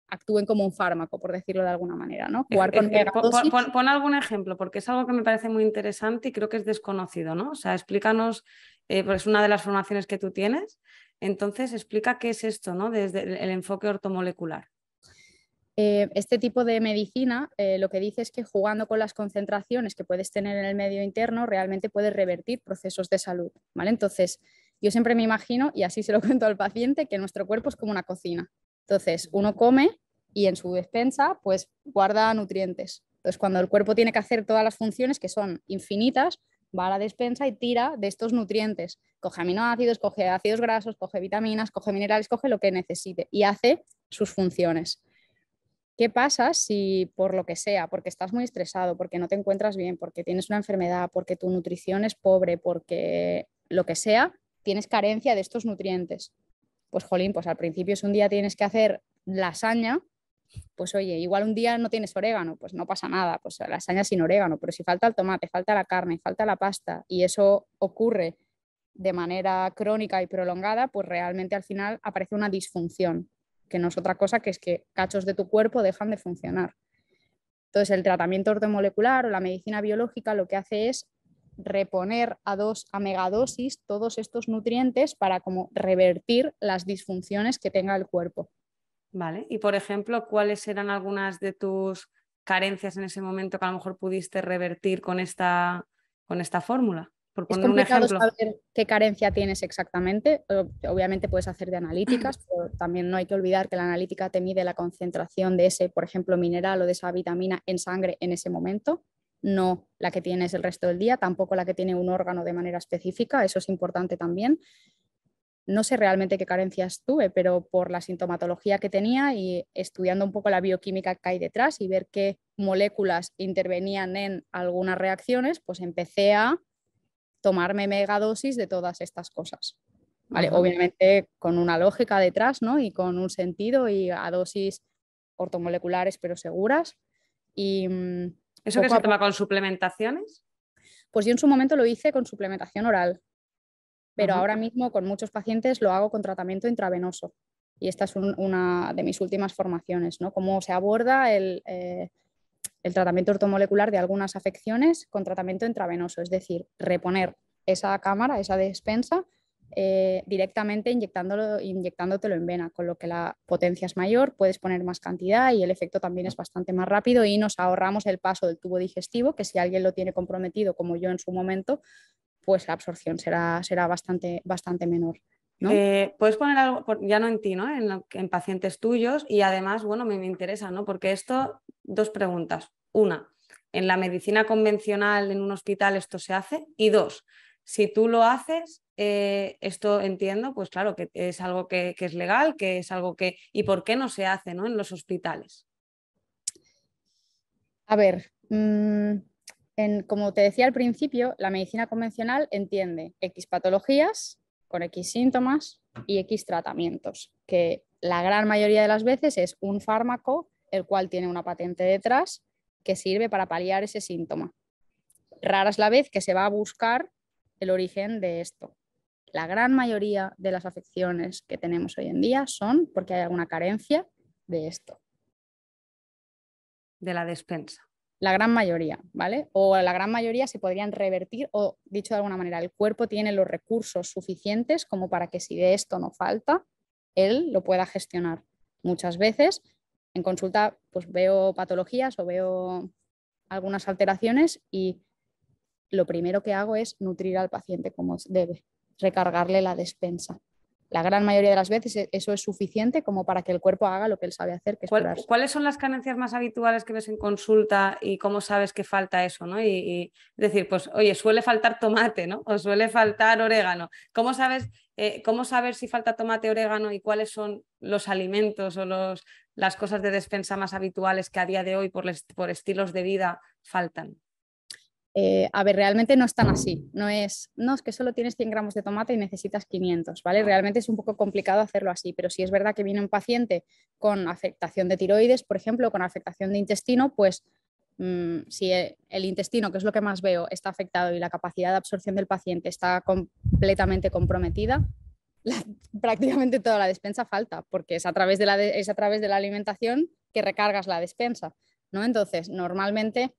actúen como un fármaco, por decirlo de alguna manera, ¿no? Jugar con pon algún ejemplo, porque es algo que me parece muy interesante y creo que es desconocido, ¿no? O sea, explícanos, pues es una de las formaciones que tú tienes, entonces explica qué es esto, ¿no? Desde el enfoque ortomolecular. Este tipo de medicina lo que dice es que jugando con las concentraciones que puedes tener en el medio interno realmente puedes revertir procesos de salud, ¿vale? Entonces, yo siempre me imagino, y así se lo cuento al paciente, que nuestro cuerpo es como una cocina. Entonces, uno come y en su despensa pues guarda nutrientes. Entonces cuando el cuerpo tiene que hacer todas las funciones, que son infinitas, va a la despensa y tira de estos nutrientes. Coge aminoácidos, coge ácidos grasos, coge vitaminas, coge minerales, coge lo que necesite y hace sus funciones. ¿Qué pasa si por lo que sea, porque estás muy estresado, porque no te encuentras bien, porque tienes una enfermedad, porque tu nutrición es pobre, porque lo que sea, tienes carencia de estos nutrientes? Pues jolín, pues al principio si un día tienes que hacer lasaña, pues oye, igual un día no tienes orégano, pues no pasa nada, pues lasaña sin orégano, pero si falta el tomate, falta la carne, falta la pasta y eso ocurre de manera crónica y prolongada, pues realmente al final aparece una disfunción, que no es otra cosa que es que cachos de tu cuerpo dejan de funcionar. Entonces el tratamiento ortomolecular o la medicina biológica lo que hace es reponer a megadosis todos estos nutrientes para como revertir las disfunciones que tenga el cuerpo. Vale, y por ejemplo, ¿cuáles eran algunas de tus carencias en ese momento que a lo mejor pudiste revertir con esta fórmula? Por Es poner un complicado ejemplo. saber qué carencia tienes exactamente. Obviamente puedes hacer de analíticas, pero también no hay que olvidar que la analítica te mide la concentración de ese, por ejemplo, mineral o de esa vitamina en sangre en ese momento, no la que tienes el resto del día, tampoco la que tiene un órgano de manera específica, eso es importante también. No sé realmente qué carencias tuve, pero por la sintomatología que tenía y estudiando un poco la bioquímica que hay detrás y ver qué moléculas intervenían en algunas reacciones, pues empecé a tomarme megadosis de todas estas cosas. ¿Vale? Obviamente con una lógica detrás, ¿no? Y con un sentido y a dosis ortomoleculares pero seguras. Y ¿Eso que se toma con suplementaciones? pues yo en su momento lo hice con suplementación oral, pero ahora mismo con muchos pacientes lo hago con tratamiento intravenoso. Y esta es una de mis últimas formaciones, ¿no? Cómo se aborda el tratamiento ortomolecular de algunas afecciones con tratamiento intravenoso, es decir, reponer esa cámara, esa despensa, directamente inyectándotelo en vena, con lo que la potencia es mayor, puedes poner más cantidad y el efecto también es bastante más rápido y nos ahorramos el paso del tubo digestivo, que si alguien lo tiene comprometido como yo en su momento, pues la absorción será bastante menor. ¿No? Puedes poner algo, ya no en ti, ¿no? En pacientes tuyos y además, bueno, me interesa, ¿no? Porque esto, dos preguntas. Una, ¿en la medicina convencional en un hospital esto se hace? Y dos, si tú lo haces, esto entiendo, pues claro, que es algo que es legal, que es algo que... ¿Y por qué no se hace, ¿no? En los hospitales? A ver, como te decía al principio, la medicina convencional entiende X patologías con X síntomas y X tratamientos, que la gran mayoría de las veces es un fármaco el cual tiene una patente detrás que sirve para paliar ese síntoma. Rara es la vez que se va a buscar el origen de esto. La gran mayoría de las afecciones que tenemos hoy en día son porque hay alguna carencia de esto. De la despensa. La gran mayoría, ¿vale? O la gran mayoría se podrían revertir o, dicho de alguna manera, el cuerpo tiene los recursos suficientes como para que si de esto no falta, él lo pueda gestionar. Muchas veces en consulta pues veo patologías o veo algunas alteraciones y lo primero que hago es nutrir al paciente como debe, recargarle la despensa. La gran mayoría de las veces eso es suficiente como para que el cuerpo haga lo que él sabe hacer, que es curarse. ¿Cuáles son las carencias más habituales que ves en consulta y cómo sabes que falta eso, ¿no? Y decir, pues, oye, suele faltar tomate, ¿no? O suele faltar orégano. ¿Cómo saber si falta tomate, orégano y cuáles son los alimentos o las cosas de despensa más habituales que a día de hoy por estilos de vida faltan? A ver, realmente no es tan así. No es que solo tienes 100 gramos de tomate y necesitas 500, ¿vale? Realmente es un poco complicado hacerlo así, pero si es verdad que viene un paciente con afectación de tiroides, por ejemplo, con afectación de intestino, pues si el intestino, que es lo que más veo, está afectado y la capacidad de absorción del paciente está completamente comprometida, prácticamente toda la despensa falta, porque es a través de la alimentación que recargas la despensa, ¿no? Entonces, normalmente...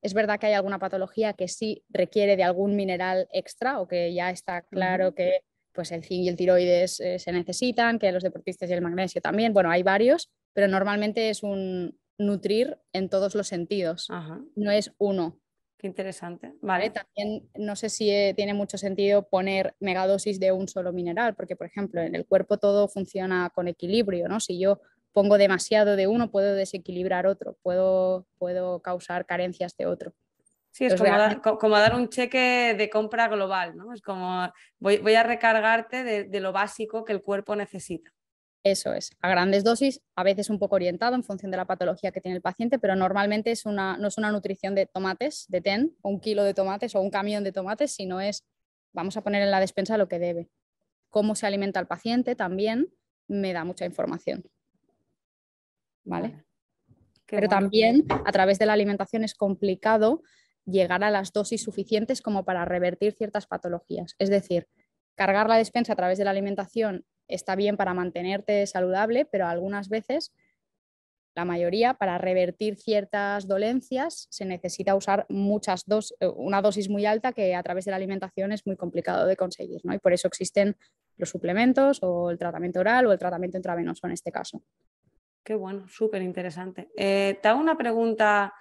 Es verdad que hay alguna patología que sí requiere de algún mineral extra o que ya está claro que pues, el zinc y el tiroides se necesitan, que los deportistas y el magnesio también. Bueno, hay varios, pero normalmente es un nutrir en todos los sentidos. Ajá. No es uno. Qué interesante. Vale. También no sé si tiene mucho sentido poner megadosis de un solo mineral, porque por ejemplo en el cuerpo todo funciona con equilibrio, ¿no? Si yo pongo demasiado de uno, puedo desequilibrar otro, puedo causar carencias de otro. Sí, es Entonces, como dar un cheque de compra global, ¿no? Es como voy a recargarte de lo básico que el cuerpo necesita. Eso es, a grandes dosis, a veces un poco orientado en función de la patología que tiene el paciente, pero normalmente no es una nutrición de tomates, de TEN, o 1 kilo de tomates o un camión de tomates, sino es, vamos a poner en la despensa lo que debe. Cómo se alimenta el paciente también me da mucha información. ¿Vale? Qué Pero bueno. también a través de la alimentación es complicado llegar a las dosis suficientes como para revertir ciertas patologías. Es decir, cargar la despensa a través de la alimentación está bien para mantenerte saludable, pero algunas veces, la mayoría, para revertir ciertas dolencias se necesita usar una dosis muy alta que a través de la alimentación es muy complicado de conseguir, ¿no? Y por eso existen los suplementos o el tratamiento oral o el tratamiento intravenoso en este caso. Qué bueno, súper interesante. Te hago una pregunta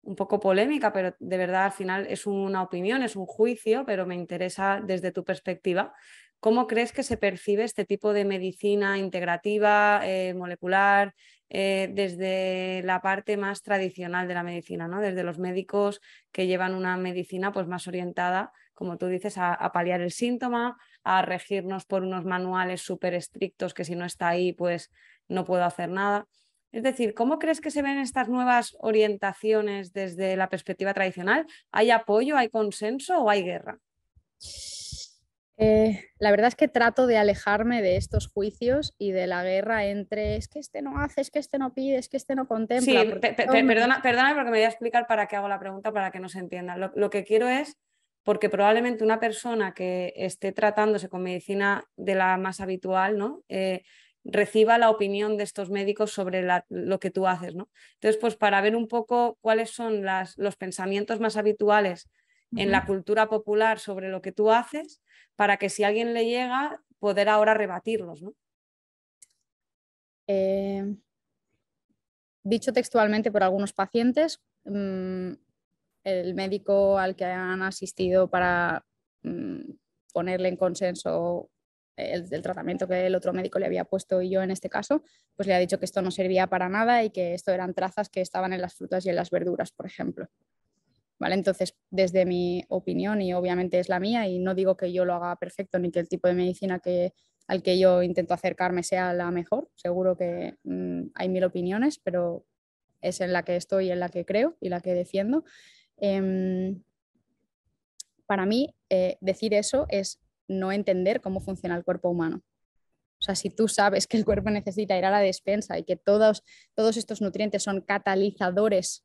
un poco polémica, pero de verdad al final es una opinión, es un juicio, pero me interesa desde tu perspectiva. ¿Cómo crees que se percibe este tipo de medicina integrativa, molecular, desde la parte más tradicional de la medicina, ¿no? Desde los médicos que llevan una medicina pues, más orientada, como tú dices, a paliar el síntoma, a regirnos por unos manuales súper estrictos que si no está ahí, pues no puedo hacer nada? Es decir, ¿cómo crees que se ven estas nuevas orientaciones desde la perspectiva tradicional? ¿Hay apoyo, hay consenso o hay guerra? La verdad es que trato de alejarme de estos juicios y de la guerra entre es que este no hace, es que este no pide, es que este no contempla. Sí, perdona porque me voy a explicar para qué hago la pregunta, para que no se entienda. Lo que quiero es, porque probablemente una persona que esté tratándose con medicina de la más habitual, ¿no? Reciba la opinión de estos médicos sobre lo que tú haces, ¿no? Entonces, pues para ver un poco cuáles son los pensamientos más habituales en la cultura popular sobre lo que tú haces, para que si a alguien le llega, poder ahora rebatirlos, ¿no? Dicho textualmente por algunos pacientes, el médico al que han asistido para ponerle en consenso el tratamiento que el otro médico le había puesto y yo en este caso, pues le ha dicho que esto no servía para nada y que esto eran trazas que estaban en las frutas y en las verduras, por ejemplo. ¿Vale? Entonces, desde mi opinión, y obviamente es la mía, y no digo que yo lo haga perfecto ni que el tipo de medicina al que yo intento acercarme sea la mejor, seguro que hay 1000 opiniones, pero es en la que estoy, en la que creo y la que defiendo. Para mí, decir eso es no entender cómo funciona el cuerpo humano. O sea, si tú sabes que el cuerpo necesita ir a la despensa y que todos estos nutrientes son catalizadores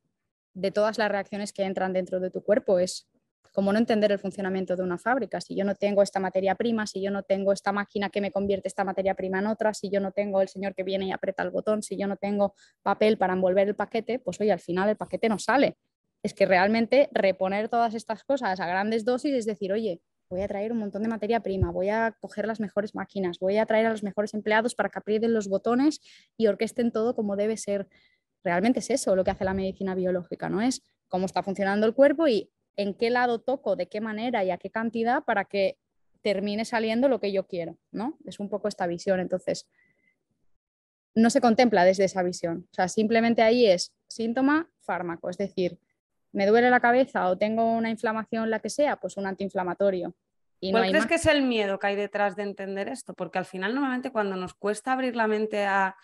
de todas las reacciones que entran dentro de tu cuerpo, es como no entender el funcionamiento de una fábrica. Si yo no tengo esta materia prima, si yo no tengo esta máquina que me convierte esta materia prima en otra, si yo no tengo el señor que viene y aprieta el botón, si yo no tengo papel para envolver el paquete, pues oye, al final el paquete no sale. Es que realmente reponer todas estas cosas a grandes dosis es decir, oye, voy a traer un montón de materia prima, voy a coger las mejores máquinas, voy a traer a los mejores empleados para que aprieten los botones y orquesten todo como debe ser. Realmente es eso lo que hace la medicina biológica, ¿no? Es cómo está funcionando el cuerpo y en qué lado toco, de qué manera y a qué cantidad para que termine saliendo lo que yo quiero, ¿no? Es un poco esta visión. Entonces, no se contempla desde esa visión. O sea, simplemente ahí es síntoma, fármaco. Es decir, me duele la cabeza o tengo una inflamación, la que sea, pues un antiinflamatorio. Y no ¿Cuál hay crees más. que es el miedo que hay detrás de entender esto? Porque al final normalmente cuando nos cuesta abrir la mente a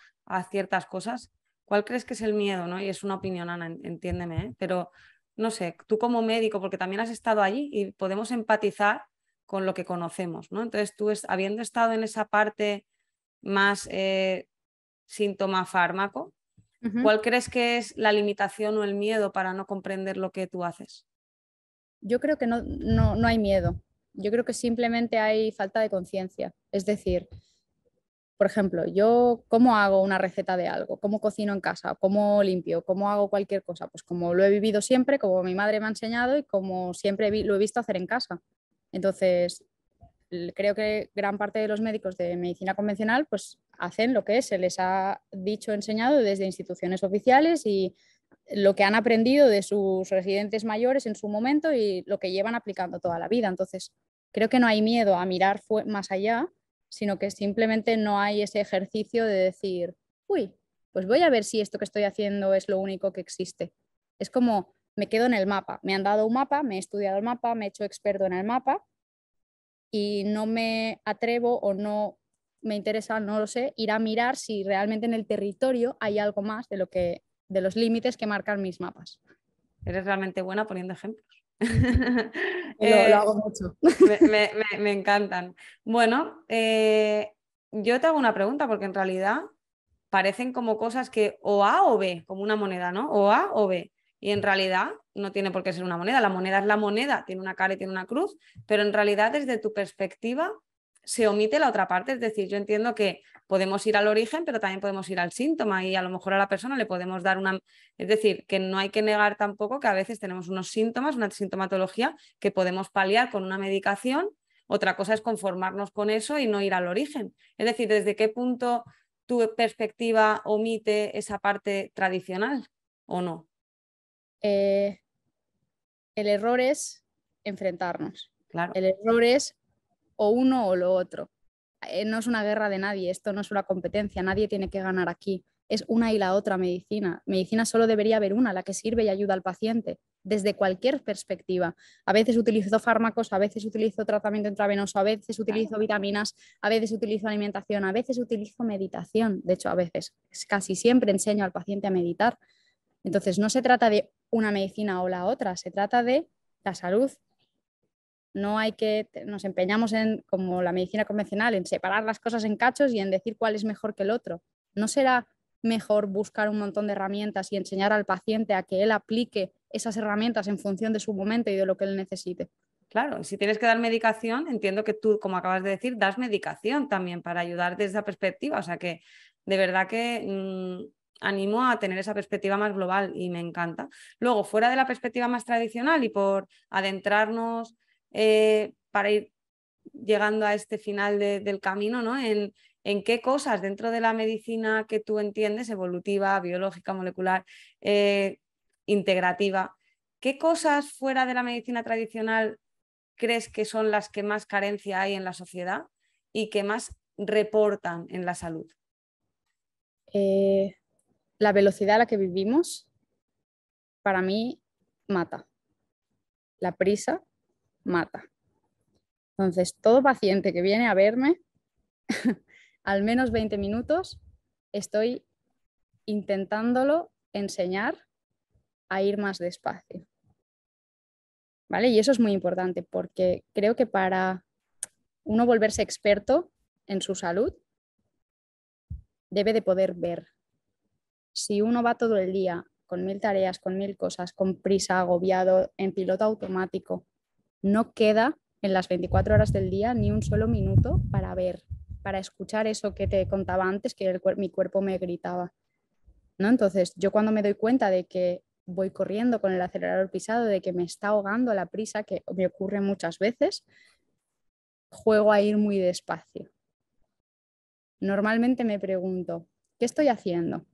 ciertas cosas, ¿cuál crees que es el miedo? ¿No? Y es una opinión, Ana, entiéndeme, ¿eh? Pero no sé, tú como médico, porque también has estado allí y podemos empatizar con lo que conocemos, ¿no? Entonces tú, habiendo estado en esa parte más síntoma fármaco, ¿cuál crees que es la limitación o el miedo para no comprender lo que tú haces? Yo creo que no hay miedo. Yo creo que simplemente hay falta de conciencia. Es decir, por ejemplo, yo cómo hago una receta de algo, cómo cocino en casa, cómo limpio, cómo hago cualquier cosa, pues como lo he vivido siempre, como mi madre me ha enseñado y como siempre lo he visto hacer en casa. Entonces, creo que gran parte de los médicos de medicina convencional pues hacen lo que se les ha dicho, enseñado desde instituciones oficiales y lo que han aprendido de sus residentes mayores en su momento y lo que llevan aplicando toda la vida. Entonces, creo que no hay miedo a mirar más allá, sino que simplemente no hay ese ejercicio de decir, uy, pues voy a ver si esto que estoy haciendo es lo único que existe. Es como me quedo en el mapa, me han dado un mapa, me he estudiado el mapa, me he hecho experto en el mapa y no me atrevo o no me interesa, no lo sé, ir a mirar si realmente en el territorio hay algo más de los límites que marcan mis mapas. Eres realmente buena poniendo ejemplos. Lo hago mucho. Me encantan. Bueno, yo te hago una pregunta porque en realidad parecen como cosas que o A o B, como una moneda, ¿no? O A o B. Y en realidad no tiene por qué ser una moneda. La moneda es la moneda, tiene una cara y tiene una cruz, pero en realidad desde tu perspectiva se omite la otra parte. Es decir, yo entiendo que podemos ir al origen, pero también podemos ir al síntoma y a lo mejor a la persona le podemos dar una... Es decir, que no hay que negar tampoco que a veces tenemos unos síntomas, una sintomatología que podemos paliar con una medicación. Otra cosa es conformarnos con eso y no ir al origen. Es decir, ¿desde qué punto tu perspectiva omite esa parte tradicional o no? El error es enfrentarnos. Claro. El error es o uno o lo otro. No es una guerra de nadie, esto no es una competencia, nadie tiene que ganar aquí. Es una y la otra medicina. Medicina solo debería haber una, la que sirve y ayuda al paciente, desde cualquier perspectiva. A veces utilizo fármacos, a veces utilizo tratamiento intravenoso, a veces utilizo vitaminas, a veces utilizo alimentación, a veces utilizo meditación. De hecho, a veces, casi siempre enseño al paciente a meditar. Entonces, no se trata de una medicina o la otra, se trata de la salud. No hay que, nos empeñamos en, como la medicina convencional, en separar las cosas en cachos y en decir cuál es mejor que el otro. ¿No será mejor buscar un montón de herramientas y enseñar al paciente a que él aplique esas herramientas en función de su momento y de lo que él necesite? Claro, si tienes que dar medicación, entiendo que tú, como acabas de decir, das medicación también para ayudar desde esa perspectiva. O sea que de verdad que animo a tener esa perspectiva más global y me encanta. Luego, fuera de la perspectiva más tradicional y por adentrarnos para ir llegando a este final del camino, ¿no? En qué cosas dentro de la medicina que tú entiendes, evolutiva, biológica, molecular, integrativa, ¿qué cosas fuera de la medicina tradicional crees que son las que más carencia hay en la sociedad y que más reportan en la salud? La velocidad a la que vivimos, para mí, mata. La prisa mata. Entonces, todo paciente que viene a verme, al menos 20 minutos, estoy intentándolo enseñar a ir más despacio. ¿Vale? Y eso es muy importante porque creo que para uno volverse experto en su salud, debe de poder ver. Si uno va todo el día con 1000 tareas, con 1000 cosas, con prisa, agobiado, en piloto automático, no queda en las 24 horas del día ni un solo minuto para ver, para escuchar eso que te contaba antes, que mi cuerpo me gritaba, ¿no? Entonces, yo cuando me doy cuenta de que voy corriendo con el acelerador pisado, de que me está ahogando la prisa, que me ocurre muchas veces, juego a ir muy despacio. Normalmente me pregunto, ¿qué estoy haciendo?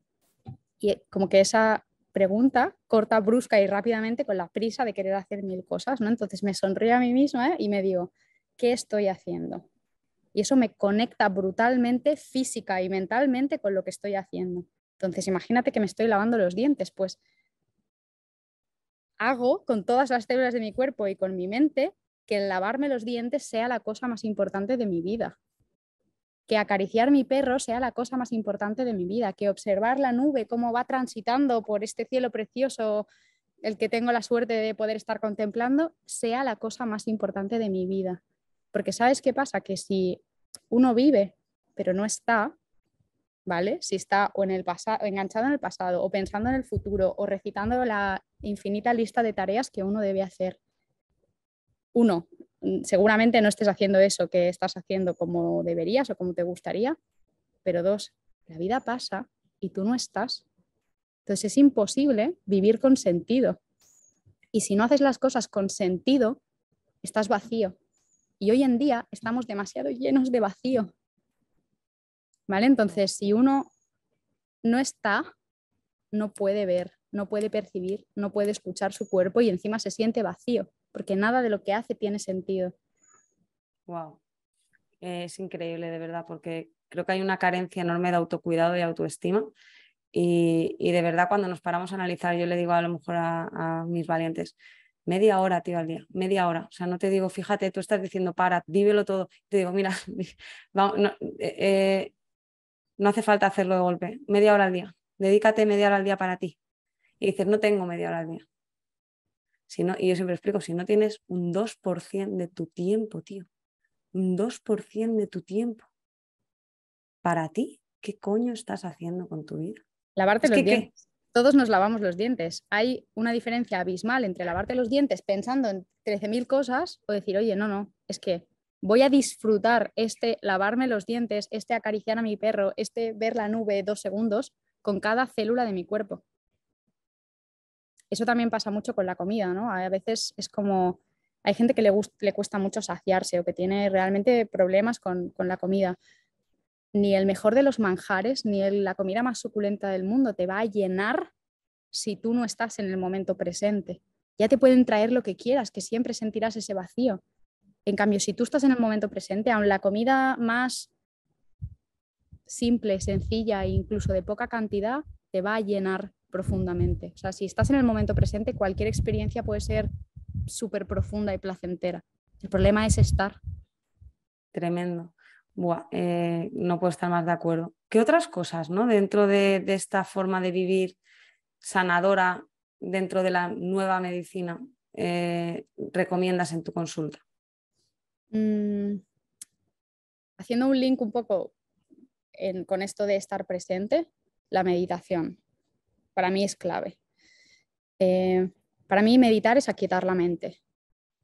Y como que esa pregunta corta brusca y rápidamente con la prisa de querer hacer 1000 cosas, ¿no? Entonces me sonrío a mí misma y me digo, ¿qué estoy haciendo? Y eso me conecta brutalmente física y mentalmente con lo que estoy haciendo. Entonces imagínate que me estoy lavando los dientes, pues hago con todas las células de mi cuerpo y con mi mente que el lavarme los dientes sea la cosa más importante de mi vida. Que acariciar mi perro sea la cosa más importante de mi vida, que observar la nube, cómo va transitando por este cielo precioso, el que tengo la suerte de poder estar contemplando, sea la cosa más importante de mi vida. Porque ¿sabes qué pasa? Que si uno vive, pero no está, ¿vale? Si está o en el pasado, enganchado en el pasado, o pensando en el futuro, o recitando la infinita lista de tareas que uno debe hacer. Uno, seguramente no estés haciendo eso que estás haciendo como deberías o como te gustaría, pero dos, la vida pasa y tú no estás. Entonces es imposible vivir con sentido. Y si no haces las cosas con sentido, estás vacío. Y hoy en día estamos demasiado llenos de vacío. ¿Vale? Entonces, si uno no está, no puede ver, no puede percibir, no puede escuchar su cuerpo y encima se siente vacío, porque nada de lo que hace tiene sentido. Wow. Es increíble, de verdad, porque creo que hay una carencia enorme de autocuidado y autoestima. Y de verdad, cuando nos paramos a analizar, yo le digo a lo mejor a mis valientes, media hora, tío, al día, media hora. O sea, no te digo, fíjate, tú estás diciendo, para, vívelo todo. Te digo, mira, vamos, no hace falta hacerlo de golpe, media hora al día. Dedícate media hora al día para ti. Y dices, no tengo media hora al día. Si no, y yo siempre explico, si no tienes un 2% de tu tiempo, tío, un 2% de tu tiempo para ti, ¿qué coño estás haciendo con tu vida? Lavarte Es los que, ¿qué? dientes. Todos nos lavamos los dientes. Hay una diferencia abismal entre lavarte los dientes pensando en 13.000 cosas o decir, oye, no, es que voy a disfrutar lavarme los dientes, acariciar a mi perro, ver la nube 2 segundos con cada célula de mi cuerpo. Eso también pasa mucho con la comida, ¿no? A veces es como, hay gente que le cuesta mucho saciarse o que tiene realmente problemas con la comida. Ni el mejor de los manjares, ni la comida más suculenta del mundo te va a llenar si tú no estás en el momento presente. Ya te pueden traer lo que quieras, que siempre sentirás ese vacío. En cambio, si tú estás en el momento presente, aun la comida más simple, sencilla e incluso de poca cantidad, te va a llenar profundamente. O sea, si estás en el momento presente, cualquier experiencia puede ser súper profunda y placentera. El problema es estar. Tremendo. Buah, no puedo estar más de acuerdo. ¿Qué otras cosas, ¿no? Dentro de esta forma de vivir sanadora, dentro de la nueva medicina, recomiendas en tu consulta? Haciendo un link un poco con esto de estar presente, la meditación para mí es clave. Para mí meditar es aquietar la mente.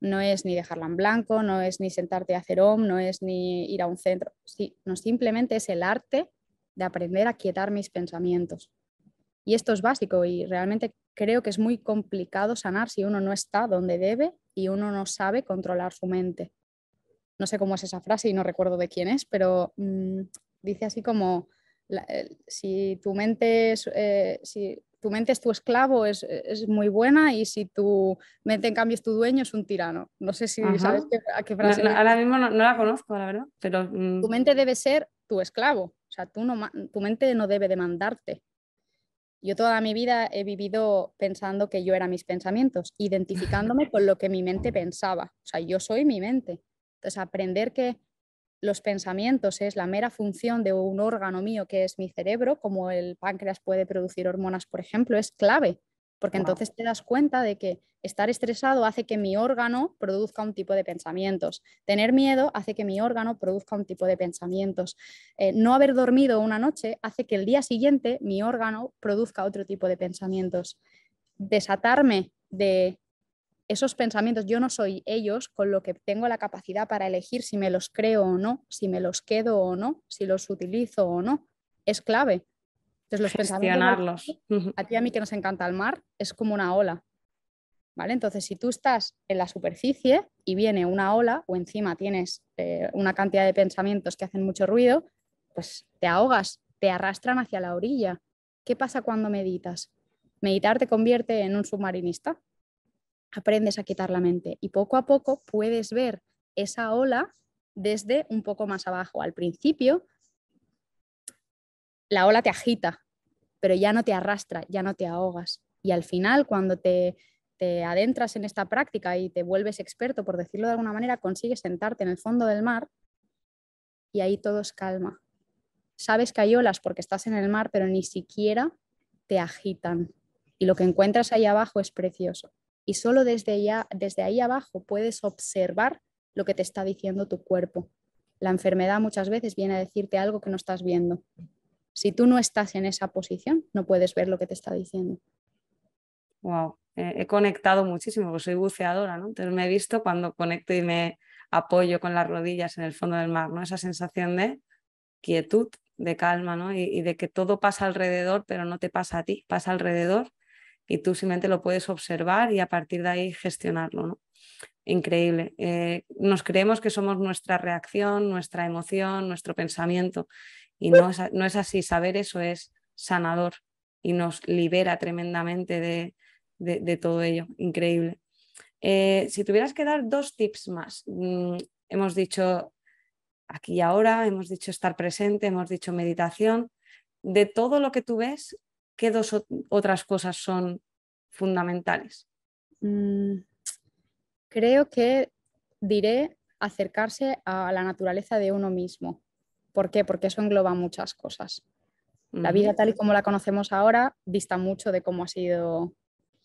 No es ni dejarla en blanco, no es ni sentarte a hacer om, no es ni ir a un centro. Sí, no, simplemente es el arte de aprender a quietar mis pensamientos. Y esto es básico y realmente creo que es muy complicado sanar si uno no está donde debe y uno no sabe controlar su mente. No sé cómo es esa frase y no recuerdo de quién es, pero dice así como, si tu mente es tu esclavo es muy buena y si tu mente en cambio es tu dueño es un tirano. No sé si sabes a qué frase me... Ahora mismo no la conozco, la verdad, pero... Tu mente debe ser tu esclavo, o sea, tu mente no debe demandarte. Yo toda mi vida he vivido pensando que yo era mis pensamientos, identificándome con lo que mi mente pensaba. O sea, yo soy mi mente. Entonces, aprender que los pensamientos es la mera función de un órgano mío que es mi cerebro, como el páncreas puede producir hormonas, por ejemplo, es clave, porque entonces te das cuenta de que estar estresado hace que mi órgano produzca un tipo de pensamientos, tener miedo hace que mi órgano produzca un tipo de pensamientos, no haber dormido una noche hace que el día siguiente mi órgano produzca otro tipo de pensamientos. Desatarme de esos pensamientos, yo no soy ellos, con lo que tengo la capacidad para elegir si me los creo o no, si me los quedo o no, si los utilizo o no, es clave. Entonces los gestionarlos. pensamientos, a ti y a mí que nos encanta el mar, es como una ola, ¿vale? Entonces si tú estás en la superficie y viene una ola o encima tienes una cantidad de pensamientos que hacen mucho ruido, pues te ahogas, te arrastran hacia la orilla. ¿Qué pasa cuando meditas? Meditar te convierte en un submarinista. Aprendes a quitar la mente y poco a poco puedes ver esa ola desde un poco más abajo. Al principio, la ola te agita, pero ya no te arrastra, ya no te ahogas. Y al final, cuando te adentras en esta práctica y te vuelves experto, por decirlo de alguna manera, consigues sentarte en el fondo del mar y ahí todo es calma. Sabes que hay olas porque estás en el mar, pero ni siquiera te agitan. Y lo que encuentras ahí abajo es precioso. Y solo desde ahí abajo puedes observar lo que te está diciendo tu cuerpo. La enfermedad muchas veces viene a decirte algo que no estás viendo. Si tú no estás en esa posición, no puedes ver lo que te está diciendo. Wow, he conectado muchísimo, porque soy buceadora, ¿no? Entonces me he visto cuando conecto y me apoyo con las rodillas en el fondo del mar, ¿no? Esa sensación de quietud, de calma, ¿no? Y de que todo pasa alrededor, pero no te pasa a ti, pasa alrededor y tú simplemente lo puedes observar y a partir de ahí gestionarlo, ¿no? Increíble. Nos creemos que somos nuestra reacción, nuestra emoción, nuestro pensamiento y no es así. Saber eso es sanador y nos libera tremendamente de todo ello. Increíble. Si tuvieras que dar 2 tips más, hemos dicho aquí y ahora, hemos dicho estar presente, hemos dicho meditación. De todo lo que tú ves, ¿qué dos otras cosas son fundamentales? Creo que diré acercarse a la naturaleza de uno mismo. ¿Por qué? Porque eso engloba muchas cosas. La vida tal y como la conocemos ahora dista mucho de cómo ha sido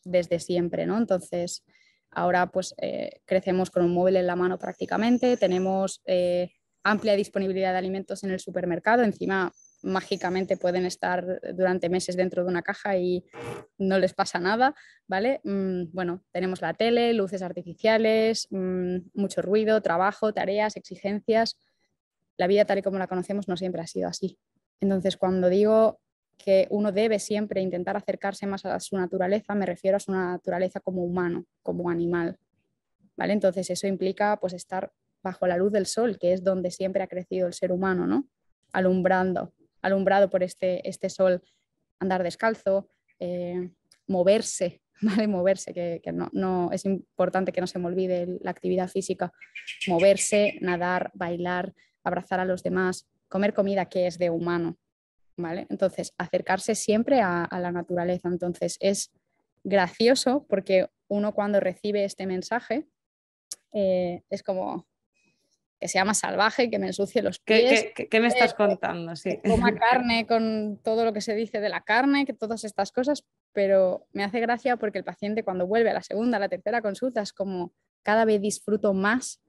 desde siempre, ¿no? Entonces, ahora pues crecemos con un móvil en la mano prácticamente, tenemos amplia disponibilidad de alimentos en el supermercado, encima mágicamente pueden estar durante meses dentro de una caja y no les pasa nada, ¿vale? Bueno, tenemos la tele, luces artificiales, mucho ruido, trabajo, tareas, exigencias. La vida tal y como la conocemos no siempre ha sido así. Entonces, cuando digo que uno debe siempre intentar acercarse más a su naturaleza, me refiero a su naturaleza como humano, como animal, ¿vale? Entonces, eso implica pues estar bajo la luz del sol, que es donde siempre ha crecido el ser humano, ¿no? Alumbrado por este sol, andar descalzo, moverse, ¿vale? Moverse, que no, es importante que no se me olvide la actividad física, moverse, nadar, bailar, abrazar a los demás, comer comida que es de humano, ¿vale? Entonces, acercarse siempre a la naturaleza. Entonces, es gracioso porque uno cuando recibe este mensaje es como que sea más salvaje, que me ensucie los pies, ¿Qué me estás contando? Sí. que coma carne con todo lo que se dice de la carne, que todas estas cosas, pero me hace gracia porque el paciente cuando vuelve a la segunda, a la tercera consulta es como cada vez disfruto más,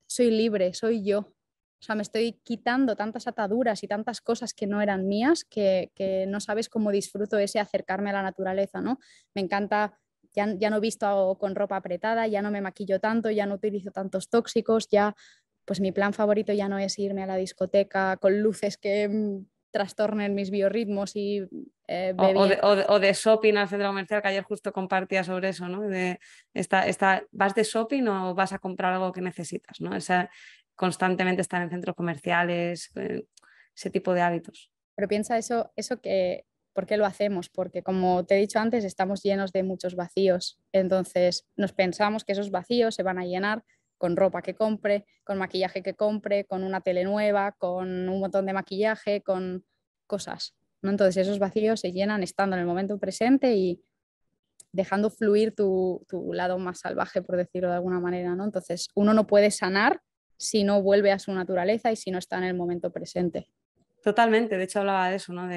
soy libre, soy yo. O sea, me estoy quitando tantas ataduras y tantas cosas que no eran mías que no sabes cómo disfruto ese acercarme a la naturaleza, ¿no? Me encanta, ya no visto con ropa apretada, ya no me maquillo tanto, ya no utilizo tantos tóxicos, ya, pues mi plan favorito ya no es irme a la discoteca con luces que trastornen mis biorritmos y o de shopping al centro comercial, que ayer justo compartía sobre eso, ¿no? ¿Vas de shopping o vas a comprar algo que necesitas, ¿no? Constantemente estar en centros comerciales, ese tipo de hábitos. Pero piensa eso que, ¿por qué lo hacemos? Porque como te he dicho antes, estamos llenos de muchos vacíos. Entonces nos pensamos que esos vacíos se van a llenar con ropa que compre, con maquillaje que compre, con una tele nueva, con un montón de maquillaje, con cosas, ¿no? Entonces esos vacíos se llenan estando en el momento presente y dejando fluir tu lado más salvaje, por decirlo de alguna manera, ¿no? Entonces uno no puede sanar si no vuelve a su naturaleza y si no está en el momento presente. Totalmente, de hecho hablaba de eso, ¿no?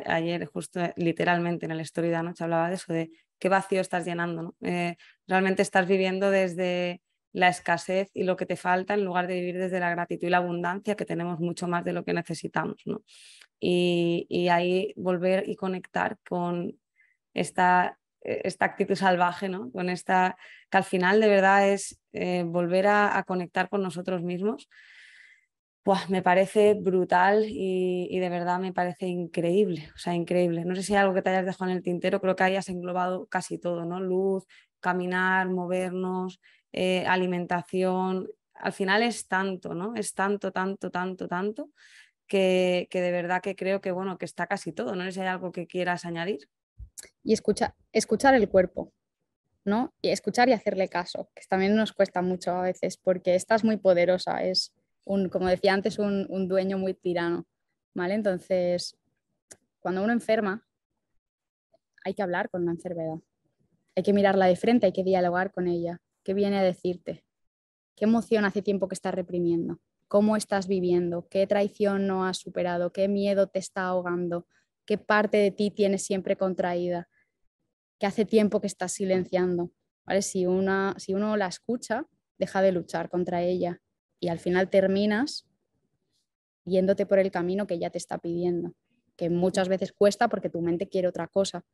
Ayer justo literalmente en el story de anoche hablaba de eso, de qué vacío estás llenando, ¿no? Realmente estás viviendo desde la escasez y lo que te falta en lugar de vivir desde la gratitud y la abundancia, que tenemos mucho más de lo que necesitamos, ¿no? Y ahí volver y conectar con esta actitud salvaje, ¿no? Con esta que al final de verdad es volver a conectar con nosotros mismos. Me parece brutal y de verdad me parece increíble, o sea, increíble. No sé si hay algo que te hayas dejado en el tintero, creo que hayas englobado casi todo, ¿no? Luz, caminar, movernos, alimentación. Al final es tanto, ¿no? Es tanto, tanto, tanto, tanto que de verdad que creo que, bueno, que está casi todo. No sé si hay algo que quieras añadir. Y escuchar el cuerpo, ¿no? Y escuchar y hacerle caso, que también nos cuesta mucho a veces porque estás muy poderosa, es como decía antes, un dueño muy tirano, ¿vale? Entonces, cuando uno enferma, hay que hablar con la enfermedad, hay que mirarla de frente, hay que dialogar con ella. ¿Qué viene a decirte? ¿Qué emoción hace tiempo que estás reprimiendo? ¿Cómo estás viviendo? ¿Qué traición no has superado? ¿Qué miedo te está ahogando? ¿Qué parte de ti tienes siempre contraída? ¿Qué hace tiempo que estás silenciando? ¿Vale? Si uno la escucha, deja de luchar contra ella y al final terminas yéndote por el camino que ella te está pidiendo, que muchas veces cuesta porque tu mente quiere otra cosa.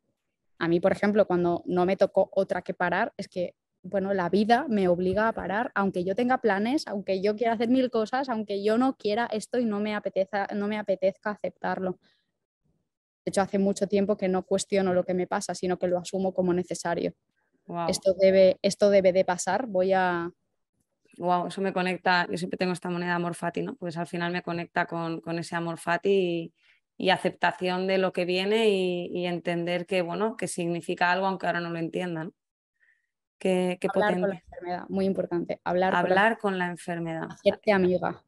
A mí, por ejemplo, cuando no me tocó otra que parar, es que, bueno, la vida me obliga a parar, aunque yo tenga planes, aunque yo quiera hacer 1000 cosas, aunque yo no quiera esto y no me apetezca aceptarlo. De hecho, hace mucho tiempo que no cuestiono lo que me pasa, sino que lo asumo como necesario. Wow. Esto debe de pasar, Wow, eso me conecta, yo siempre tengo esta moneda amor fati, ¿no? Pues al final me conecta con ese amor fati y aceptación de lo que viene y entender que, bueno, que significa algo aunque ahora no lo entiendan. Qué hablar potente. con la enfermedad, muy importante. Hablar con la enfermedad. hacerte amiga.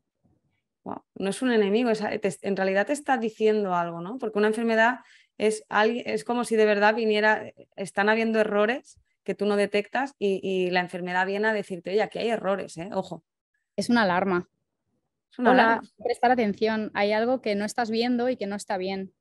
Wow. No es un enemigo, en realidad te está diciendo algo, ¿no? Porque una enfermedad es como si de verdad viniera, están habiendo errores que tú no detectas y la enfermedad viene a decirte, oye, aquí hay errores, ojo. Es una alarma. Es una Hola, alarma. prestar atención. Hay algo que no estás viendo y que no está bien.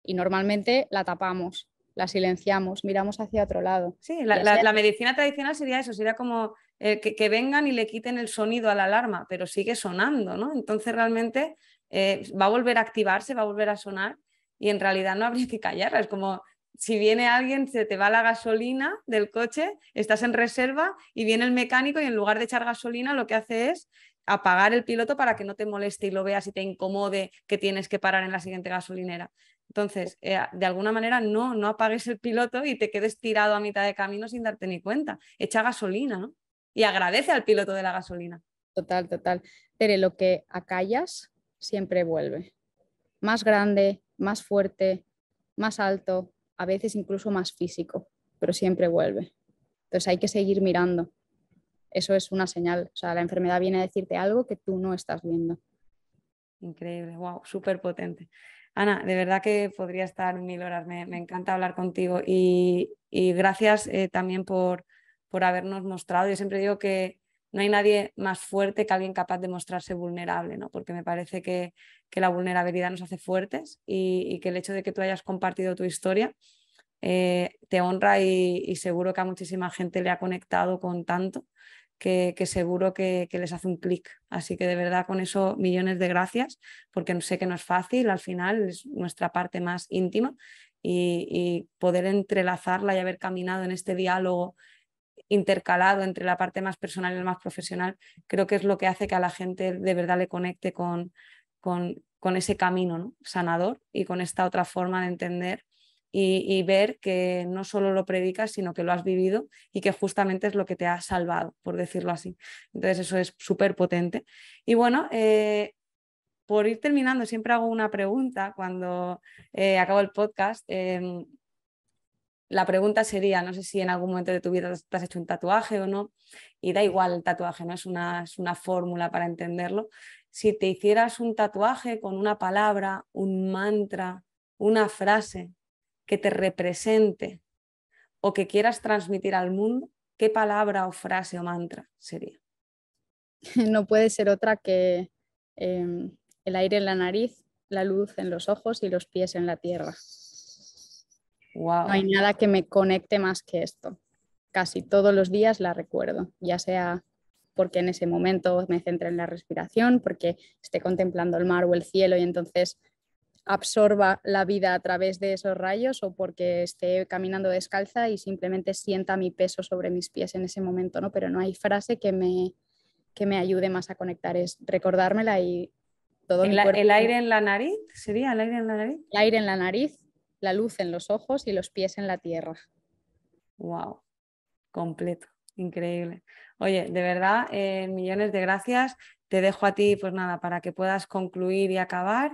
Y normalmente la tapamos, la silenciamos, miramos hacia otro lado. Sí, Y así la medicina tradicional sería eso, sería como que vengan y le quiten el sonido a la alarma, pero sigue sonando, ¿no? Entonces realmente va a volver a activarse, va a volver a sonar y en realidad no habría que callarla. Es como si viene alguien, se te va la gasolina del coche, estás en reserva y viene el mecánico y en lugar de echar gasolina lo que hace es apagar el piloto para que no te moleste y lo veas y te incomode que tienes que parar en la siguiente gasolinera. Entonces, de alguna manera no apagues el piloto y te quedes tirado a mitad de camino sin darte ni cuenta. Echa gasolina, ¿no? Y agradece al piloto de la gasolina. Total, total. Tere, lo que acallas siempre vuelve. Más grande, más fuerte, más alto, a veces incluso más físico, pero siempre vuelve. Entonces hay que seguir mirando. Eso es una señal. O sea, la enfermedad viene a decirte algo que tú no estás viendo. Increíble, wow, súper potente. Ana, de verdad que podría estar 1000 horas. Me encanta hablar contigo y gracias también por habernos mostrado. Yo siempre digo que no hay nadie más fuerte que alguien capaz de mostrarse vulnerable, ¿no? Porque me parece que la vulnerabilidad nos hace fuertes y que el hecho de que tú hayas compartido tu historia te honra y seguro que a muchísima gente le ha conectado con tanto que seguro que les hace un clic. Así que de verdad con eso millones de gracias, porque sé que no es fácil, al final es nuestra parte más íntima y poder entrelazarla y haber caminado en este diálogo intercalado entre la parte más personal y la más profesional, creo que es lo que hace que a la gente de verdad le conecte con ese camino, ¿no? Sanador y con esta otra forma de entender y ver que no solo lo predicas, sino que lo has vivido y que justamente es lo que te ha salvado, por decirlo así. Entonces eso es súper potente. Y bueno, por ir terminando, siempre hago una pregunta cuando acabo el podcast. La pregunta sería, no sé si en algún momento de tu vida te has hecho un tatuaje o no, y da igual el tatuaje, no es una fórmula para entenderlo. Si te hicieras un tatuaje con una palabra, un mantra, una frase que te represente o que quieras transmitir al mundo, ¿qué palabra o frase o mantra sería? No puede ser otra que el aire en la nariz, la luz en los ojos y los pies en la tierra. Wow. No hay nada que me conecte más que esto. Casi todos los días la recuerdo, ya sea porque en ese momento me centre en la respiración, porque esté contemplando el mar o el cielo y entonces absorba la vida a través de esos rayos, o porque esté caminando descalza y simplemente sienta mi peso sobre mis pies en ese momento, ¿no? Pero no hay frase que me ayude más a conectar, es recordármela y todo mi cuerpo. ¿El aire en la nariz? ¿Sería el aire en la nariz? El aire en la nariz, la luz en los ojos y los pies en la tierra. Wow, completo, increíble. Oye, de verdad, millones de gracias. Te dejo a ti, pues nada, para que puedas concluir y acabar.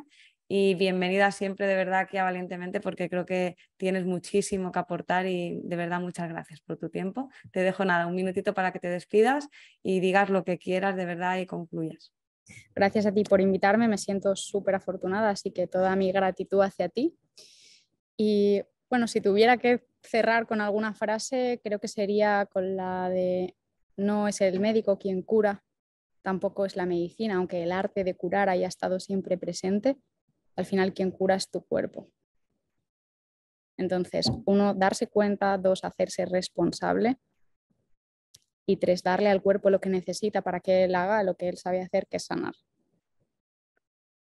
Y bienvenida siempre, de verdad, aquí a Valientemente, porque creo que tienes muchísimo que aportar y de verdad muchas gracias por tu tiempo. Te dejo nada, un minutito para que te despidas y digas lo que quieras de verdad y concluyas. Gracias a ti por invitarme, me siento súper afortunada, así que toda mi gratitud hacia ti. Y bueno, si tuviera que cerrar con alguna frase, creo que sería con la de: no es el médico quien cura, tampoco es la medicina, aunque el arte de curar haya estado siempre presente, al final quien cura es tu cuerpo. Entonces, 1, darse cuenta; 2, hacerse responsable; y 3, darle al cuerpo lo que necesita para que él haga lo que él sabe hacer, que es sanar.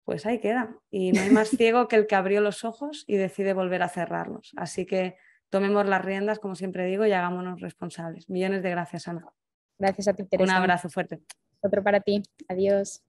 Pues ahí queda. Y no hay más ciego que el que abrió los ojos y decide volver a cerrarlos. Así que tomemos las riendas, como siempre digo, y hagámonos responsables. Millones de gracias, Ana. Gracias a ti, Un Teresa. abrazo fuerte. Otro para ti. Adiós.